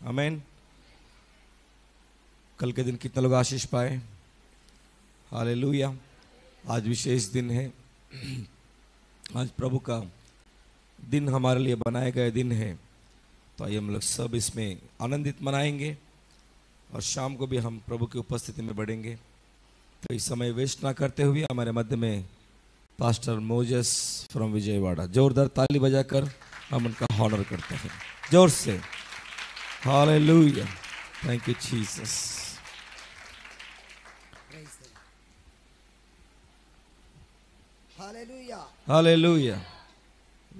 आमीन। कल के दिन कितने लोग आशीष पाए? हालेलुया। आज विशेष दिन है। आज प्रभु का दिन हमारे लिए बनाए गए दिन है, तो आइए हम लोग सब इसमें आनंदित मनाएंगे और शाम को भी हम प्रभु की उपस्थिति में बढ़ेंगे। तो इस समय वेस्ट ना करते हुए हमारे मध्य में पास्टर मोजेस फ्रॉम विजयवाड़ा, जोरदार ताली बजाकर हम उनका हॉनर करते हैं जोर से। Hallelujah, thank you Jesus. Hallelujah, hallelujah,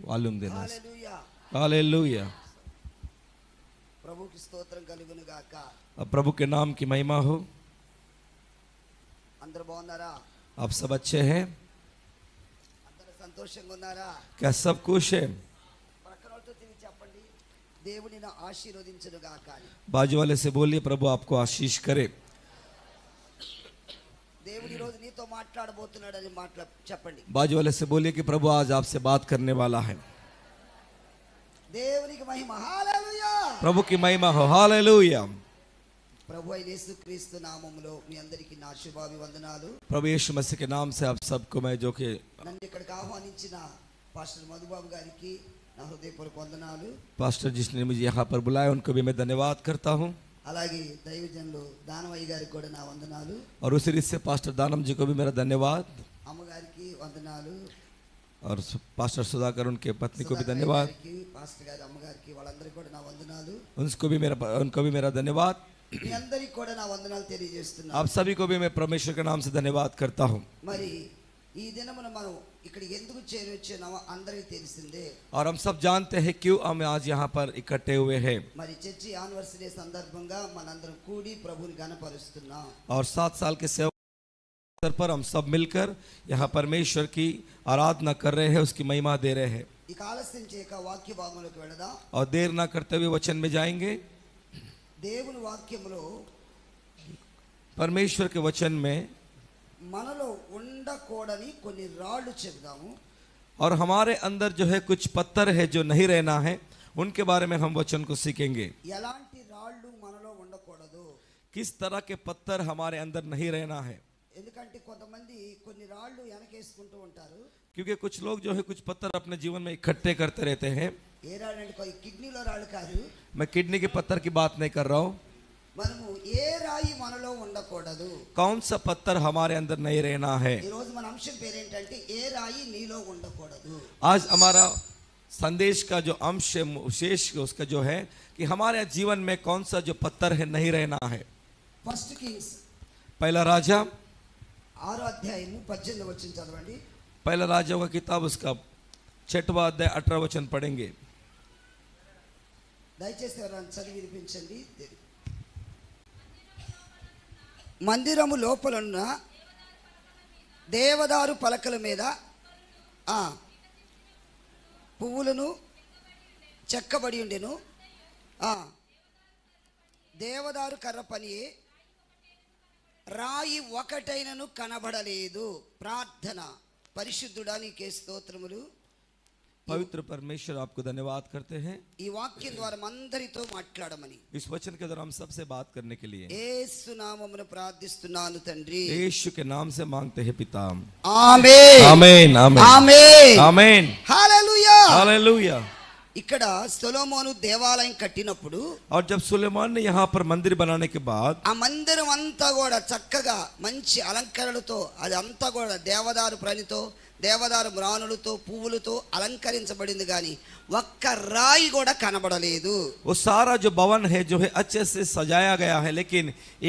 volume देना। Hallelujah, hallelujah. प्रभु की स्तोत्रम कలుగును గాక। अब प्रभु के नाम की महिमा हो। అందరూ బాగున్నారా? आप सब अच्छे हैं? అందరూ సంతోషంగా ఉన్నారా? क्या सब खुश है? ప్రక్కనతో తిరిగి చెప్పండి, దేవుని నా ఆశీర్వదించును గాక। बाजू वाले से बोलिए प्रभु आपको आशीष करे। దేవుని రోజు నీతో మాట్లాడబోతున్నాడని చెప్పండి। बाजू वाले से बोलिए कि प्रभु आज आपसे बात करने वाला है। దేవునికి మహిమ। హల్లెలూయా। प्रभु की महिमा हो। हालेलुया। ప్రభు అయిన యేసుక్రీస్తు నామములో మీ అందరికీ నా శుభాభివందనాలు। प्रभु यीशु मसीह के नाम से आप सबको मैं जो कि నన్ను ఇక్కడికి ఆహ్వానించిన పాస్టర్ మధుబాబు గారికి నా హృదయపూర్వక వందనాలు। पास्टर जिसने मुझे यहाँ पर बुलाया उनको भी मैं धन्यवाद करता हूँ। అలాగే దైవజనులు దానవయ్య గారికి కూడా నా వందనాలు। और उसी रीत से पास्टर दानम जी को भी मेरा धन्यवाद। అమ్మగారికి వందనాలు। और पास्टर सुधाकर उनके पत्नी को भी धन्यवाद। పాస్టర్ గారి అమ్మగారికి వాళ్ళందరికీ కూడా నా వందనాలు। उनको भी मेरा धन्यवाद। మీ అందరికీ కూడా నా వందనాలు తెలియజేస్తున్నాను। आप सभी को भी मैं परमेश्वर के नाम से धन्यवाद करता हूँ। మరి ఈ దినమున మనం ఇక్కడ ఎందుకు చేరొచ్చామో అందరికీ తెలిసిందే। और हम सब जानते हैं क्यों हम आज यहाँ पर इकट्ठे हुए हैं। మరి చర్చి యానివర్సరీ సందర్భంగా మనందరం కూడి ప్రభువుని ఘనపరుస్తున్నాం। और 7 साल के सेवा पर हम सब मिलकर यहाँ परमेश्वर की आराधना कर रहे हैं, उसकी महिमा दे रहे हैं। ఈ ఆలస్యం చేయక వాక్య భాగంలోకి వెళదాం। और देर ना करते हुए वचन में जाएंगे। దేవుని వాక్యములో परमेश्वर के वचन में మనలో ఉండకూడని కొన్ని రాళ్ళు చెబుదాము। और हमारे अंदर जो है कुछ पत्थर है जो नहीं रहना है, उनके बारे में हम वचन को सीखेंगे। ఎలాంటి రాళ్ళు మనలో ఉండకూడదు। किस तरह के पत्थर हमारे अंदर नहीं रहना है। ఎందుకంటే కొంతమంది కొన్ని రాళ్ళు వెనకేసుకుంటూ ఉంటారు। क्योंकि कुछ लोग जो है कुछ पत्थर अपने जीवन में इकट्ठे करते रहते हैं। ఏ రాళ్ళు అంటే కొన్ని కిడ్నీలో రాళ్ళు కాదు। मैं किडनी के पत्थर की बात नहीं कर रहा हूँ। మనము ఏ రాయి మనలో ఉండకూడదు। कौन सा पत्थर हमारे अंदर नहीं रहना है। ఈ రోజు మన అంశం పేరేంటంటే ఏ రాయి నీలో ఉండకూడదు। आज हमारा संदेश का जो अंश है, विशेष उसका जो है कि हमारे जीवन में कौन सा जो पत्थर है नहीं रहना है। ఫస్ట్ కింగ్స్ पहला राजा 6వ అధ్యాయము 18వ వచనం చదవండి। पहला राजा का किताब उसका 6वां अध्याय 18वां वचन पढ़ेंगे। దయచేసి ఎవరైనా చదివి వినిపించండి। మందిరము లోపలున్న దేవదారు పలకల మీద పువ్వులను చెక్కబడి ఉండెను। దేవదారు కర్ర పనియే, రాయి ఒకటైనను కనబడలేదు। ప్రార్థన। పరిశుద్ధుడా నీకే స్తోత్రములు। पवित्र परमेश्वर आपको धन्यवाद करते हैं ఈ వాక్యం ద్వారా అందరితో మాట్లాడమని, इस वचन के द्वारा हम सबसे बात करने के लिए యేసు నామమున ప్రార్థిస్తున్నాను తండ్రి। यीशु के नाम से मांगते हैं पिता। ఆమేన్, आमीन, आमीन, ఆమేన్, आमीन, హల్లెలూయా। हालेलुया। ఇక్కడ సొలొమోను దేవాలయం కట్టినప్పుడు और जब सुलेमान ने यहाँ पर मंदिर बनाने के बाद ఆ మందిరం అంతా కూడా చక్కగా మంచి అలంకరణలతో, అది అంతా కూడా దేవదారు ప్రణితో, దేవదారు మ్రానులతో, పువ్వులతో అలంకరించబడింది, కానీ ఒక్క రాయి కూడా కనబడలేదు। वो सारा जो भवन है जो है अच्छे से सजाया गया है, लेकिन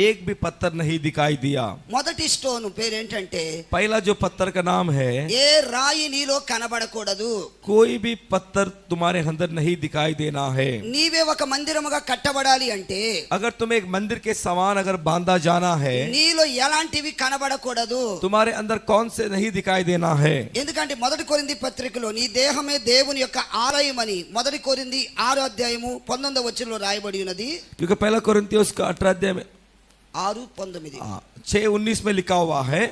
एक भी पत्थर नहीं दिखाई दिया। మొదటి స్టోన్ పేరేంటంటే पहला जो पत्थर का नाम है, ఏ రాయి నీలో కనబడకూడదు। कोई भी पत्थर तुम्हारे अंदर नहीं दिखाई देना है। నీవే ఒక మందిరముగా కట్టబడాలి అంటే, अगर तुम्हें एक मंदिर के समान अगर बांधा जाना है, నీలో ఎలాంటివి కనబడకూడదు। तुम्हारे अंदर कौन से नहीं दिखाई देना है। ఎందుకంటే మొదటి కొరింథీ పత్రికలో నీ దేహమే దేవుని యొక్క ఆలయమని మొదటి కొరింథీ 6వ అధ్యాయము 19వ వచనంలో రాయబడి ఉన్నది। क्योंकि पहला कोरिन्थियों उसका 18 अध्याय में 6:19 6:19 में लिखा हुआ है,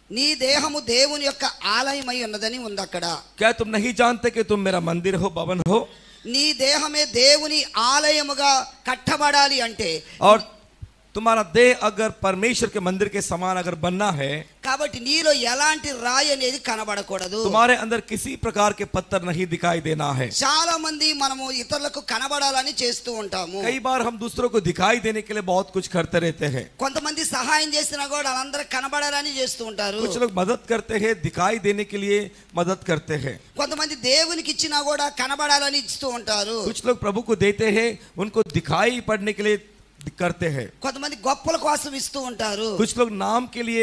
నీ దేహము దేవుని యొక్క ఆలయమై ఉన్నదని ఉంది అక్కడ। क्या तुम नहीं जानते कि तुम मेरा मंदिर हो, भवन हो। నీ దేహమే దేవుని ఆలయముగా కట్టబడాలి అంటే और तुम्हारा देह अगर परमेश्वर के मंदिर के समान अगर बनना है, కాబట్టి నీలో ఎలాంటి రాయి అనేది కనబడకూడదు. तुम्हारे अंदर किसी प्रकार के पत्थर नहीं दिखाई देना है. చాలా మంది మనము ఇతరులకు కనబడాలని చేస్తూ ఉంటాము. कई बार हम दूसरों को दिखाई देने के लिए बहुत कुछ करते रहते हैं. కొంతమంది సహాయం చేసినా కూడా వాళ్ళందరూ కనబడాలని చేస్తూ ఉంటారు. कुछ लोग मदद करते हैं, दिखाई देने के लिए मदद करते हैं. కొంతమంది దేవునికి ఇచ్చినా కూడా కనబడాలని ఇస్తూ ఉంటారు. कुछ लोग प्रभु को देते हैं, उनको दिखाई पड़ने के लिए करते हैं. కొంతమంది గొప్పల కోసం ఇస్తూ ఉంటారు. कुछ लोग नाम के लिए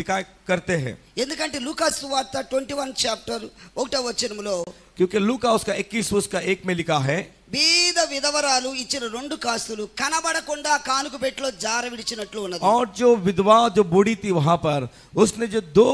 दिखाई करते हैं. ఎందుకంటే లూకా సువార్త 21 చాప్టర్ 1వ వచనములో क्योंकि लूका उसका 21 उसका 1 में लिखा है, బీద విధవరాలు ఇచ్చిన 2 కాసులు కనబడకుండా కానుక పెట్టెలో జార విడిచినట్లు ఉన్నది. और जो विधवा जो बूढ़ी थी वहां पर उसने जो 2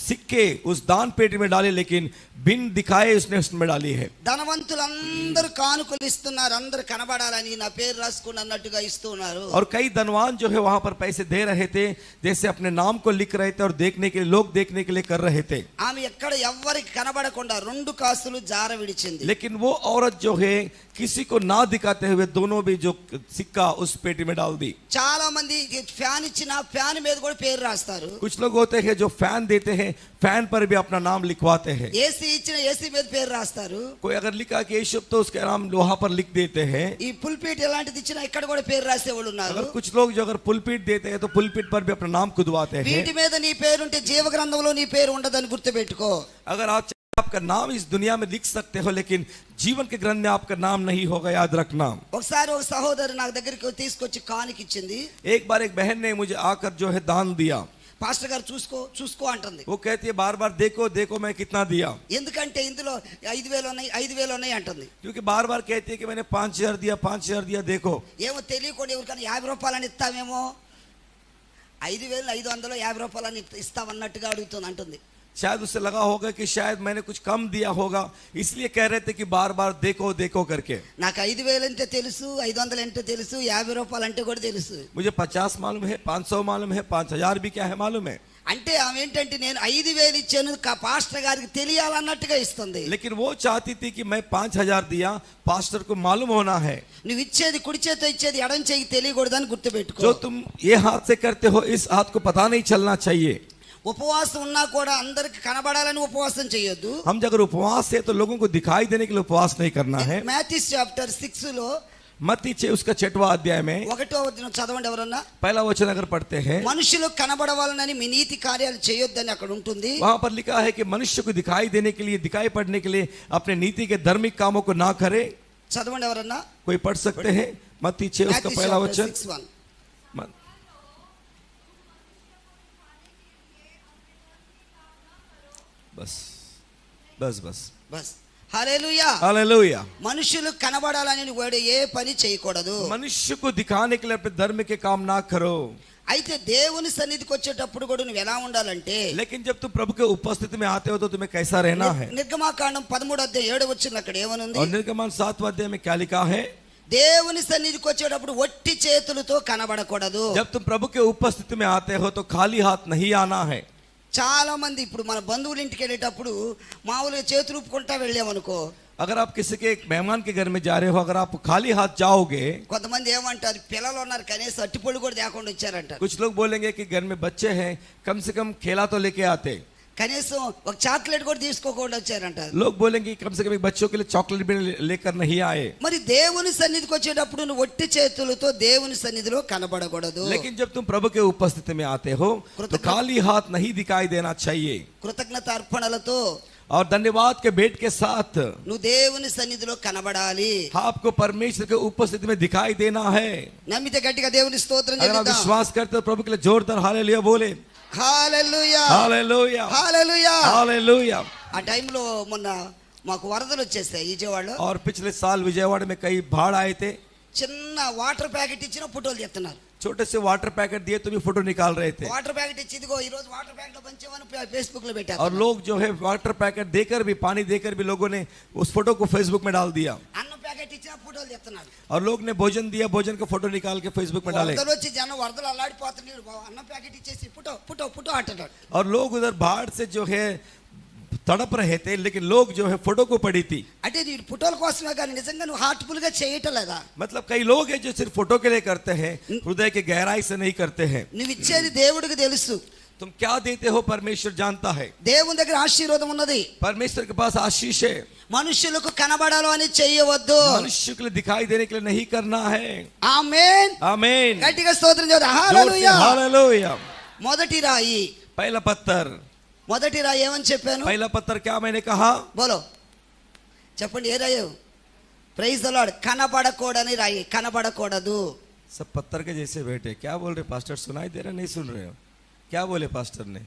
सिक्के उस दान पेटी में डाले, लेकिन बिन दिखाए उसने उसमें डाली है. ధనవంతులందరూ కానుకలు ఇస్తున్నారు, అందరూ కనబడాలని నా పేరు రాసుకుని అన్నట్టుగా ఇస్తూ ఉన్నారు. और कई धनवान जो है वहां पर पैसे दे रहे थे, जैसे अपने नाम को लिख रहे थे और देखने के लिए लोग देखने के लिए कर रहे थे. ఆమె ఎక్కడ ఎవ్వరికి కనబడకుండా 2 కాసులు జార విడిచింది. लेकिन वो औरत जो है किसी को ना दिखाते हुए दोनों भी जो सिक्का उस पेटी में डाल दी. చాలా మంది ఫ్యాన్ ఇచ్చిన ఫ్యాన్ మీద కూడా పేరు రాస్తారు. कुछ लोग होते हैं जो फैन देते हैं, फैन पर भी अपना नाम लिखवाते हैं. ఏసీ ఇచ్చిన ఏసీ మీద పేరు రాస్తారు. कोई अगर लिखा कि यीशु तो उसका नाम लोहा पर लिख देते हैं. ఈ పుల్పిట్ ఎలాంటిది ఇచ్చినా ఇక్కడ కూడా పేరు రాసేవాళ్ళు ఉన్నారు. अगर कुछ लोग जो अगर पुलपीट देते हैं तो पुलपीट पर भी अपना नाम खुदवाते हैं. వీటి మీద నీ పేరు ఉంటే జీవ గ్రంథంలో నీ పేరు ఉండదని గుర్తుపెట్టుకో. अगर आपका नाम इस दुनिया में लिख सकते हो, लेकिन जीवन के ग्रंथ में आपका नाम नहीं होगा, याद रखना. ఒకసారి ఒక సహోదరు నాకు దగ్గరికి తీసుకొచ్చి కానుక ఇచ్చింది. एक बार एक बहन ने मुझे आकर जो है दान दिया. పాస్టర్ గారు చూసుకో చూసుకో అంటుంది. वो कहती है बार बार देखो देखो मैं कितना दिया. ఎందుకంటే ఇందులో 5000 ఉన్నాయి 5000 ఉన్నాయి అంటుంది. क्योंकि बार बार कहती है कि मैंने 5000 दिया 5000 दिया. देखो ఏమో తెలియకుండా ఎవరికైనా 50 రూపాయలని ఇస్తామేమో, 5000 500 50 రూపాయలని ఇస్తామన్నట్టుగా అడుగుతుంది అంటుంది. शायद उससे लगा होगा कि शायद मैंने कुछ कम दिया होगा, इसलिए कह रहे थे कि बार बार देखो देखो करके. నాకు 5000 అంటే తెలుసు, 500 అంటే తెలుసు, 50 రూపాయలు అంటే కూడా తెలుసు. मुझे 50 मालूम है, 500 मालूम है, 5000 भी क्या है मालूम है. అంటే ఆమె ఏంటంటే నేను 5000 ఇచ్చాను పాస్టర్ గారికి తెలియాలన్నట్టుగా ఇస్తుంది. लेकिन वो चाहती थी कि मैं 5000 दिया, पास्टर को मालूम होना है. నువ్వు ఇచ్చేది కుడి చేతితో ఇచ్చేది ఎడమ చేయికి తెలియకూడదని గుర్తుపెట్టుకో. जो तुम ये हाथ से करते हो इस हाथ को पता नहीं चलना चाहिए. ఉపవాసం ఉన్నా కూడా అందరికి కనబడాలని ఉపవాసం చేయొద్దు. हम अगर उपवास है तो लोगों को दिखाई देने के लिए उपवास नहीं करना है. మాథ్యూ చాప్టర్ 6 లో मत्ती 6 उसका 6वां अध्याय में 1వ వచనం చదవండి ఎవరన్నా. पहला वचन अगर पढ़ते हैं, మనుషులు కనబడవాలని మీ నీతి కార్యాలు చేయొద్దని అక్కడ ఉంటుంది. वहां पर लिखा है कि मनुष्य को दिखाई देने के लिए, दिखाई पड़ने के लिए अपने नीति के धार्मिक कामों को ना करे. చదవండి ఎవరన్నా. कोई पढ़ सकते हैं मत्ती 6 उसका पहला वचन. 6:1. बस बस बस బస్ హల్లెలూయా. हालेलुया. మనుషులు కనబడాలని వాడు ఏ పని చేయకూడదు. मनुष्य को दिखाने के लिए अपने धर्म के काम ना करो. అయితే దేవుని సన్నిధికి వచ్చేటప్పుడు కూడా నువ్వు ఎలా ఉండాలంటే, लेकिन जब तुम प्रभु के उपस्थिति में आते हो तो तुम्हें कैसा रहना है. నిర్గమాకాండం 13వ అధ్యాయం 7వ వచనం అక్కడ ఏమనుంది. और निर्गमन 7वां अध्याय में क्या लिखा है, దేవుని సన్నిధికి వచ్చేటప్పుడు ఒట్టి చేతులతో కనబడకూడదు. जब तुम प्रभु के उपस्थिति में आते हो तो खाली हाथ नहीं आना है. చాలా మంది ఇప్పుడు మన బంధువుల ఇంటికి వెళ్ళేటప్పుడు మామూలుగా చేతులు ఊపుకుంటా వెళ్ళామనుకో, अगर आप किसी के मेहमान के घर में जा रहे हो, अगर आप खाली हाथ जाओगे, కొంతమంది ఏమంటారు పిల్లలు ఉన్నారు కనీసం అట్టిపళ్ళు కూడా తేకుండా వచ్చారంటారు. कुछ लोग बोलेंगे कि घर में बच्चे हैं, कम से कम खेला तो लेके आते. కనీసం ఒక చాక్లెట్ కూడా తీసుకోకుండా వచ్చారంటారు. लोग बोलेंगे कि कम से कम एक बच्चों के लिए चॉकलेट भी लेकर नहीं आए. మరి దేవుని సన్నిధికి వచ్చేటప్పుడు నువ్వు ఒట్టి చేతులతో దేవుని సన్నిధిలో కనబడకూడదు. लेकिन जब तुम प्रभु के उपस्थिति में आते हो तो खाली हाथ नहीं दिखाई देना चाहिए. కృతజ్ఞత అర్పణలతో और धन्यवाद के भेंट के साथ నువ్వు దేవుని సన్నిధిలో కనబడాలి. आपको परमेश्वर के उपस्थिति में दिखाई देना है. నమ్మితే గట్టిగా దేవుని స్తోత్రం अगर आप చెల్లిద్దాం. विश्वास करते हो प्रभु के लिए जोरदार हालेलुया बोले. హల్లెలూయా हालेलुया హల్లెలూయా. हालेलुया. ఆ టైంలో మొన్న మాకు వరదలు వచ్చేసాయి విజయవాడలో. और पिछले साल विजयवाड़ा में कई बाढ़ आए थे. చిన్న వాటర్ ప్యాకెట్ ఇచ్చిన ఫోటోలు చెప్తున్నారు. छोटे से वाटर पैकेट दिए तो भी फोटो निकाल रहे थे. వాటర్ ప్యాకెట్ ఇచ్చి ఇదిగో ఈ రోజు వాటర్ ప్యాకెట్ పంచామని ఫేస్బుక్ లో పెట్టారు. और लोग जो है वाटर पैकेट देकर भी, पानी देकर भी लोगों ने उस फोटो को फेसबुक में डाल दिया. అన్న ప్యాకెట్ ఇచ్చిన ఫోటోలు చెప్తున్నారు. और लोग ने भोजन दिया, भोजन का फोटो निकाल के फेसबुक में डाले. వరదలు వచ్చి జనం వరదలు అల్లాడిపోతున్నారు, అన్న ప్యాకెట్ ఇచ్చేసి ఫోటో ఫోటో ఫోటో అంటున్నాడు. और लोग उधर बाढ़ से जो है तड़प रहे थे, लेकिन लोग जो है फोटो को पड़ी थी। అంటే నీ ఫోటోల కోసమే కానీ నిజంగా నువ్వు హార్ట్ఫుల్ గా చేయటం లేదా? मतलब कई लोग हैं जो सिर्फ फोटो के लिए करते हैं, हृदय के गहराई से नहीं करते हैं। నువ్వు ఇచ్చేది దేవుడికి తెలుసు. तुम क्या देते हो परमेश्वर जानता है। దేవుని దగ్గర ఆశీర్వాదం ఉన్నది. परमेश्वर के पास आशीष है। మనుషులకు కనబడాలో అని చేయవద్దు. मनुष्य के लिए दिखाई देने के लिए नहीं करना है। ఆమేన్ आमीन। గట్టిగా స్తోత్రం చేద్దాం. Hallelujah hallelujah. మొదటి రాయి, पहला पत्थर, మొదటి రాయి ఏమని చెప్పాను? पहला पत्थर क्या मैंने कहा? బోలో చెప్పండి, ఏ రాయి? Praise the lord. కనబడకూడని రాయి, కనబడకూడదు. सब पत्थर के जैसे बैठे, क्या बोल रहे पास्टर? सुनाई दे रहा नहीं सुन रहे हो? क्या बोले पास्टर ने?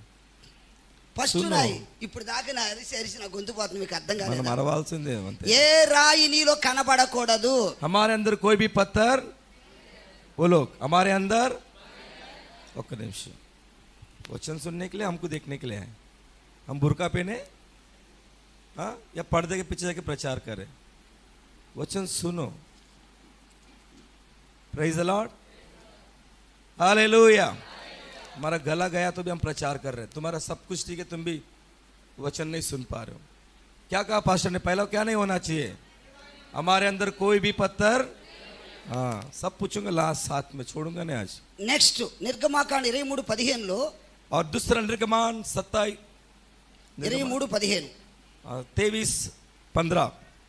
ఫస్ట్ రాయి. ఇప్పుడు దాకా నా అరిసి నా గొంతు పోతుంది, మీకు అర్థం మనం కాలేదు. అరవాల్సిందే అంతే. ఏ రాయి నీలో కనబడకూడదు. हमारे अंदर कोई भी पत्थर, बोलो हमारे अंदर, एक निमिष, वचन सुनने के लिए हमको देखने के लिए है। हम बुर्का पहने हाँ या पर्दे के पीछे जाके प्रचार करें? वचन सुनो। Praise the Lord, hallelujah. हमारा गला गया तो भी हम प्रचार कर रहे हैं। तुम्हारा सब कुछ ठीक है, तुम भी वचन नहीं सुन पा रहे हो। क्या कहा पास्टर ने? पहला क्या नहीं होना चाहिए? हमारे अंदर कोई भी पत्थर, हाँ सब पूछूंगा लास्ट साथ में, छोड़ूंगा नहीं आज। నెక్స్ట్ నిర్గమాకాండ 23:15లో, और दूसरा निर्गमान 23:15 23:15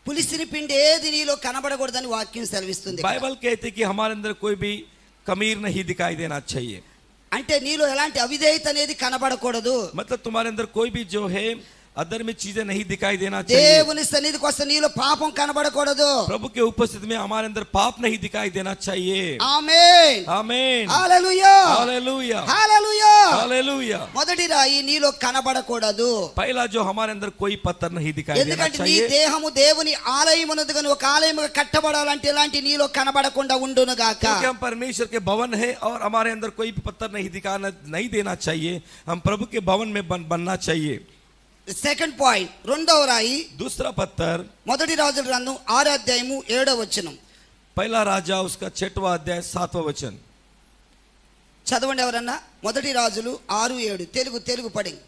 పులిసిన పిండి ఏది నీలో కనబడకూడదని వాక్యం సెలవిస్తుంది. बाइबल कहते कि हमारे अंदर कोई भी कमीर नहीं दिखाई देना चाहिए। అంటే నీలో ఎలాంటి అవిధేయత అనేది కనబడకూడదు. मतलब तुम्हारे अंदर कोई भी जो है अधर्मी चीजें नहीं दिखाई देना चाहिए। దేవుని సన్నిధికి వస్తే నీలో పాపం కనబడకూడదు. प्रभु के उपस्थिति में हमारे अंदर पाप नहीं दिखाई देना चाहिए। ఆమేన్ आमीन। హల్లెలూయా हालेलुया। Hallelujah hallelujah. మొదటి రాయి నీలో కనబడకూడదు. पहला जो हमारे अंदर कोई पत्थर नहीं दिखाई देना ఎందుకంటే నీ चाहिए। దేహము దేవుని ఆలయమునది గనుక ఒక ఆలయముగా కట్టబడాలంటే ఇలాంటి నీలో కనబడకుండా ఉండును గాక. क्योंकि हम परमेश्वर के भवन है और हमारे अंदर कोई भी पत्थर नहीं देना चाहिए। हम प्रभु के भवन में बनना चाहिए। సెకండ్ పాయింట్, రెండవ రాయి दूसरा पत्थर, మొదటి రాజుల గ్రంథం 6వ అధ్యాయము 7వ వచనం. पहला राजा उसका 6वां अध्याय 7वां वचन చదవండి ఎవరన్నా. మొదటి రాజులు 6:7 తెలుగు పడింగ్.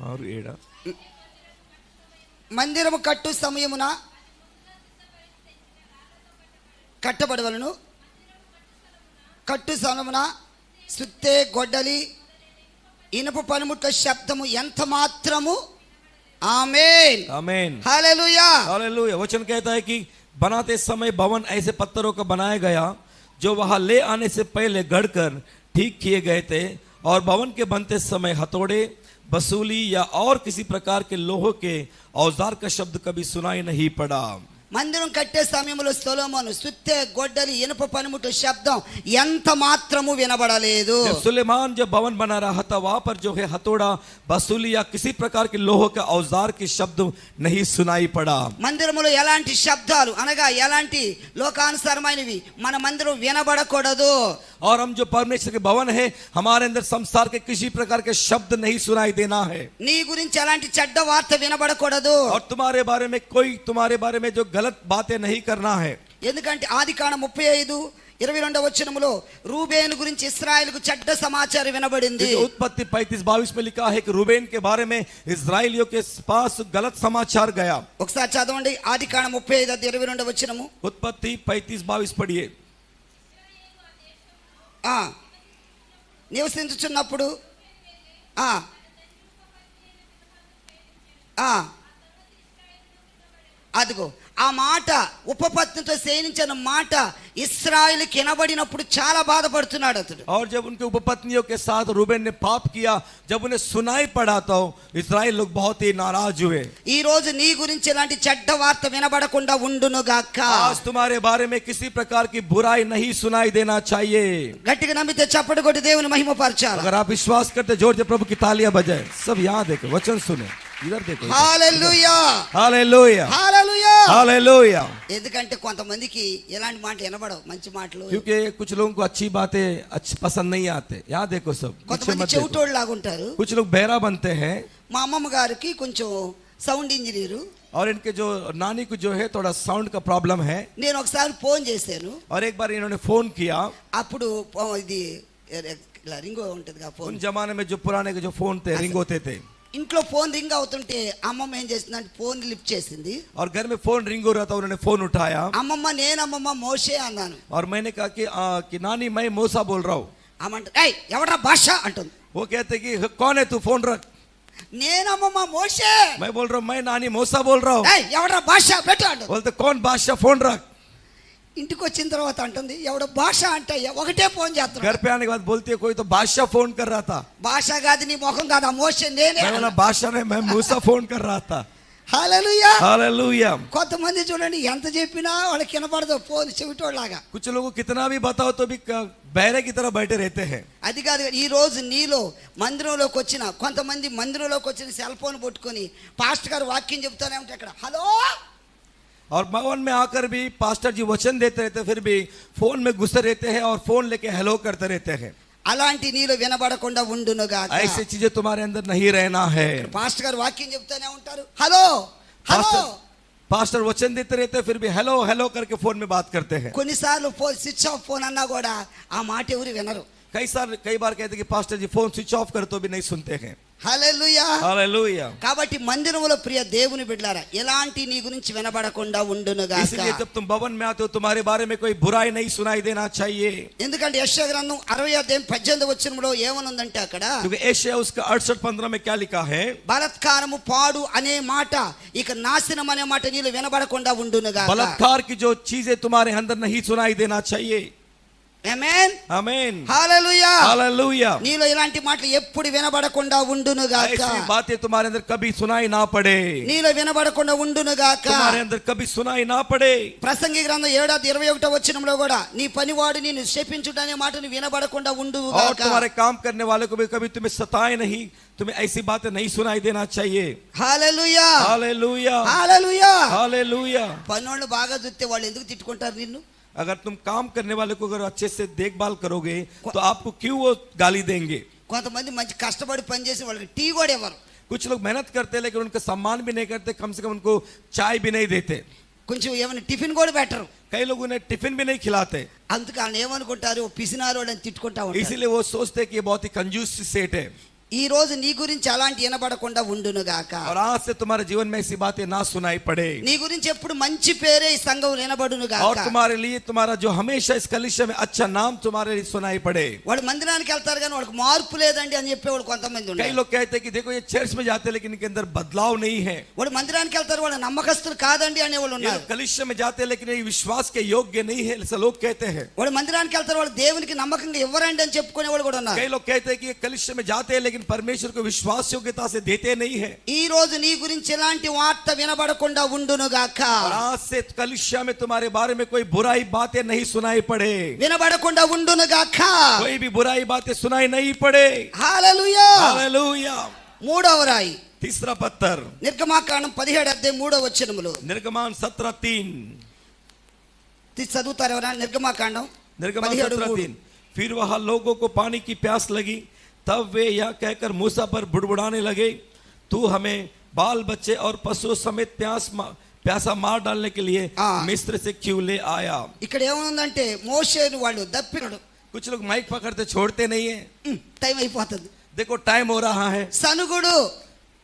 और 7 మందిరము కట్టు సమయమున కట్టబడవలను, కట్టు సమయమున సుత్తే గొడ్డలి ఇనుప పనిముట్ల శబ్దము ఎంత మాత్రము. ఆమేన్ आमीन। Hallelujah hallelujah. वचन कहता है कि बनाते समय भवन ऐसे पत्थरों का बनाया गया जो वहां ले आने से पहले गढ़कर ठीक किए गए थे, और भवन के बनते समय हथौड़े, बसूली या और किसी प्रकार के लोहे के औजार का शब्द कभी सुनाई नहीं पड़ा। మందిరం కట్టే సమయంలో సొలొమోను సుత్తే గొడ్డలి ఇనుప పనిముట్ల శబ్దం ఎంత మాత్రము వినబడలేదు. जब सुलेमान जब भवन बना रहा था, वहां पर जो है हथौड़ा, बसूली या किसी प्रकार के लोहे के औजार के शब्द नहीं सुनाई पड़ा। మందిరములో ఎలాంటి శబ్దాలు అనగా ఎలాంటి లోకానుసారమైనవి మన మందిరం వినబడకూడదు. और हम जो परमेश्वर के भवन है, हमारे अंदर संसार के किसी प्रकार के शब्द नहीं सुनाई देना है। నీ గురించి ఎలాంటి చెడ్డ వార్త వినబడకూడదు. और तुम्हारे बारे में कोई तुम्हारे बारे में जो गलत बातें नहीं करना है। ఎందుకంటే ఆదికాండం 35:22 వచనములో రూబేను గురించి ఇశ్రాయేలుకు చెడ్డ సమాచారం వినబడింది. उत्पत्ति 35:22 में लिखा है कि रूबेन के बारे में इस्राएलियों के पास गलत समाचार गया। ఒకసారి చదవండి ఆదికాండం 35:22 వచనము. उत्पत्ति 35:22 पढ़िए। నివసించుచున్నప్పుడు అదిగో ఆ మాట ఉపపత్నితో సేనించిన మాట ఇశ్రాయేలుకి వినబడినప్పుడు చాలా బాధపడుతున్నాడు అతడు. और जब उनके उपपत्नियों के साथ रूबेन ने पाप किया, जब उन्हें सुनाई पड़ा तो इस्राएल लोग बहुत ही नाराज हुए। ఈ రోజు నీ గురించి ఎలాంటి చెడ్డ వార్త వినబడకుండా ఉండును గాక. आज तुम्हारे बारे में किसी प्रकार की बुराई नहीं सुनाई देना चाहिए। గట్టిగా నమ్మితే చప్పటి కొట్టి దేవుని మహిమపరచాలి. अगर आप विश्वास करते, जोर से प्रभु की तालियां बजाए। सब यहाँ देखो, वचन सुने, इधर देखो। హల్లెలూయా हालेलुया। Hallelujah hallelujah. ఎందుకంటే కొంతమందికి ఎలాంటి మాట వినబడవు, మంచి మాటలు. क्योंकि कुछ लोगों को अच्छी बातें पसंद नहीं आते। यहाँ देखो सब, కొంతమంది చెవిటోళ్ళు లాగుంటారు. कुछ लोग बहरा बनते हैं। మా అమ్మమ్మ గారికి కొంచెం సౌండ్ ఇంజనీరు. और इनके जो नानी को जो है थोड़ा साउंड का प्रॉब्लम है। నేను ఒకసారి ఫోన్ చేశాను. और एक बार इन्होंने फोन किया। అప్పుడు ఇది ఇలా రింగో ఉంటది కదా ఫోన్. उन जमाने में जो पुराने के जो फोन थे, रिंग होते थे। ఇంట్లో ఫోన్ రింగ్ అవుతుంటే అమ్మమ్మ ఏం చేసిందంటే ఫోన్ లిఫ్ట్ చేసింది. और घर में फोन रिंग हो रहा था, उन्होंने फोन उठाया అమ్మమ్మ నేనమ్మమ్మ మోషే అన్నాను. और मैंने कहा कि नानी मैं मूसा बोल रहा हूँ. అమ్మంట ఏయ్ ఎవడ్రా భాష అంటుంది. वो कहते कि कौन है तू, फोन रख. నేనమ్మమ్మ మోషే. मैं बोल रहा हूँ मैं नानी मूसा बोल रहा हूँ. ఏయ్ ఎవడ్రా భాష పెట్టు అంటుంది. बोलते कौन बादशाह, फोन रख. ఇంటికి వచ్చిన తర్వాత అంటుంది ఎవడ భాష అంటే ఒకటే ఫోన్ చేస్తున్నాడు. घर पे आने के बाद बोलती है कोई तो बादशाह फोन कर रहा था. భాష కాదు నీ ముఖం కాదు, ఆ మోషే నేనే. मैं बोला बादशाह नहीं, मैं मूसा फोन कर रहा था. హల్లెలూయా. हालेलुया. కొంతమంది చూడండి ఎంత చెప్పినా వాళ్ళకి వినపడదు, ఫోన్ చెవిటోళ్ళలాగా. कुछ लोगों को कितना भी बताओ तो भी बहरे की तरह बैठे रहते हैं. అది కాదు, ఈ రోజు నీలో మందిరంలోకి వచ్చిన కొంతమంది మందిరంలోకి వచ్చిన సెల్ ఫోన్ పట్టుకొని పాస్టర్ గారు వాక్యం చెప్తానే ఉంటే అక్కడ హలో. और भवन में आकर भी पास्टर जी वचन देते रहते, फिर भी फोन में घुसे रहते हैं और फोन लेके हेलो करते रहते हैं. అలాంటి నీలో వినబడకుండా ఉండును గాక. ऐसी चीजें तुम्हारे अंदर नहीं रहना है. పాస్టర్ గారు వాక్యం చెప్తానే ఉంటారు హలో హలో. पास्टर वचन देते रहते फिर भी हेलो हेलो करके फोन में बात करते हैं. కొన్నిసార్లు ఫోన్ స్విచ్ ఆఫ్ ఫోన్ అన్నా కూడా ఆ మాట ఎవరు వినరు. कई बार कहते कि पास्टर जी फोन स्विच ऑफ कर तो भी नहीं सुनते हैं. హల్లెలూయా. हालेलुया. కాబట్టి మందిరంలో ప్రియ దేవుని బిడ్డలారా ఎలాంటి నీ గురించి వినబడకుండా ఉండును గాక. इसलिए जब तुम भवन में आते हो तुम्हारे बारे में कोई बुराई नहीं सुनाई देना चाहिए. ఎందుకంటే యెషయా గ్రంథం 60వ అధ్యాయం 18వ వచనంలో ఏమనుందంటే అక్కడ क्योंकि एशिया उसका 68:15 में क्या लिखा है, బలత్కారము పాడు అనే మాట ఇక నాశనం అనే మాట నీలో వినబడకుండా ఉండును గాక. बलात्कार की जो चीजें तुम्हारे अंदर नहीं सुनाई देना चाहिए. ఆమేన్ आमीन. హల్లెలూయా. हालेलुया. నీలో ఇలాంటి మాటలు ఎప్పుడు వినబడకుండా ఉండును గాక. ऐसी बातें तुम्हारे अंदर कभी सुनाई ना पड़े. నీలో వినబడకుండా ఉండును గాక. तुम्हारे अंदर कभी सुनाई ना पड़े. ప్రసంగి గ్రంథం 7:21వ వచనంలో కూడా నీ పనివాడు నిన్ను శపించుట అనే మాటను వినబడకుండా ఉండును और గాక. तुम्हारे काम करने वालों को भी कभी तुम्हें सताए नहीं, तुम्हें ऐसी बातें नहीं सुनाई देना चाहिए. హల్లెలూయా. हालेलुया. హల్లెలూయా. हालेलुया. పనోళ్ళు బాగా చూస్తే వాళ్ళు ఎందుకు తిట్టుకుంటారు నిన్ను? अगर तुम काम करने वाले को अगर अच्छे से देखभाल करोगे तो आपको क्यों वो गाली देंगे. కొంతమంది మంచి కష్టపడి పని చేసి వాళ్ళకి టీ కూడా ఇవ్వరు. कुछ लोग मेहनत करते हैं लेकिन उनका सम्मान भी नहीं करते, कम से कम उनको चाय भी नहीं देते. కొంచెం ఏమైనా టిఫిన్ కూడా పెట్టరు. कई लोग उन्हें टिफिन भी नहीं खिलाते. అందుకు వాళ్ళు ఏమనుకుంటారు పిసినారోడు అని తిట్టుకుంటా ఉంటారు. इसीलिए वो सोचते हैं कि ये बहुत ही कंजूस सेठ है. ఈ రోజు నీ గురించి అలాంటి వినబడకుండా ఉండును గాక. और आज से तुम्हारे जीवन में ऐसी बातें ना सुनाई पड़े. నీ గురించి ఎప్పుడు మంచి పేరే ఈ సంఘం వినబడును గాక. और तुम्हारे लिए तुम्हारा जो हमेशा इस कलीसिया में अच्छा नाम तुम्हारे लिए सुनाई पड़े. వాడు మందిరానికి వెళ్తారు కానీ వాళ్ళకి మార్పు లేదండి అని చెప్పేవాళ్ళు కొంతమంది कई ఉన్నారు. लोग कहते हैं कि देखो ये चर्च में जाते हैं लेकिन इनके अंदर बदलाव नहीं है. వాడు మందిరానికి వెళ్తారు వాళ్ళు నమ్మకస్తులు కాదండి అనేవాళ్ళు ये ఉన్నారు. लोग कलीसिया में जाते हैं लेकिन ये विश्वास के योग्य नहीं है, ऐसे लोग कहते हैं. వాడు మందిరానికి వెళ్తారు వాళ్ళు దేవునికి నమ్మకంగా ఇవ్వరండి అని చెప్పుకునే వాళ్ళు కూడా ఉన్నారు. कई लोग कहते हैं कि ये कलीसिया में जाते हैं लेकिन परमेश्वर को विश्वास योग्यता से देते नहीं है. ఈ రోజు నీ గురించి ఎలాంటి వార్త వినబడకుండా ఉండును గాక. और आज से कलीसिया में तुम्हारे बारे में कोई बुराई बातें नहीं सुनाई पड़े. వినబడకుండా ఉండును గాక. कोई भी बुराई बातें सुनाई नहीं पड़े. హల్లెలూయా. हालेलुया. మూడవ రాయి तीसरा पत्थर నిర్గమాకాండం 17:3 వచనములో निर्गमान 17:3. చదువుతారు ఎవరా? నిర్గమాకాండం निर्गमान 17:3. 17:3. फिर वहां लोगों को पानी की प्यास लगी, तब वे यह कहकर मूसा पर बुड़बुड़ाने लगे, तू हमें बाल बच्चे और पशु समेत प्यासा मार डालने के लिए मिस्र से क्यों ले आया. ఇక్కడ ఏముందంటే మోషేను వాళ్ళు దప్పినడు. कुछ लोग माइक पकड़ते छोड़ते नहीं है. టైం అయిపోతుంది. देखो टाइम हो रहा है. సనుగుడు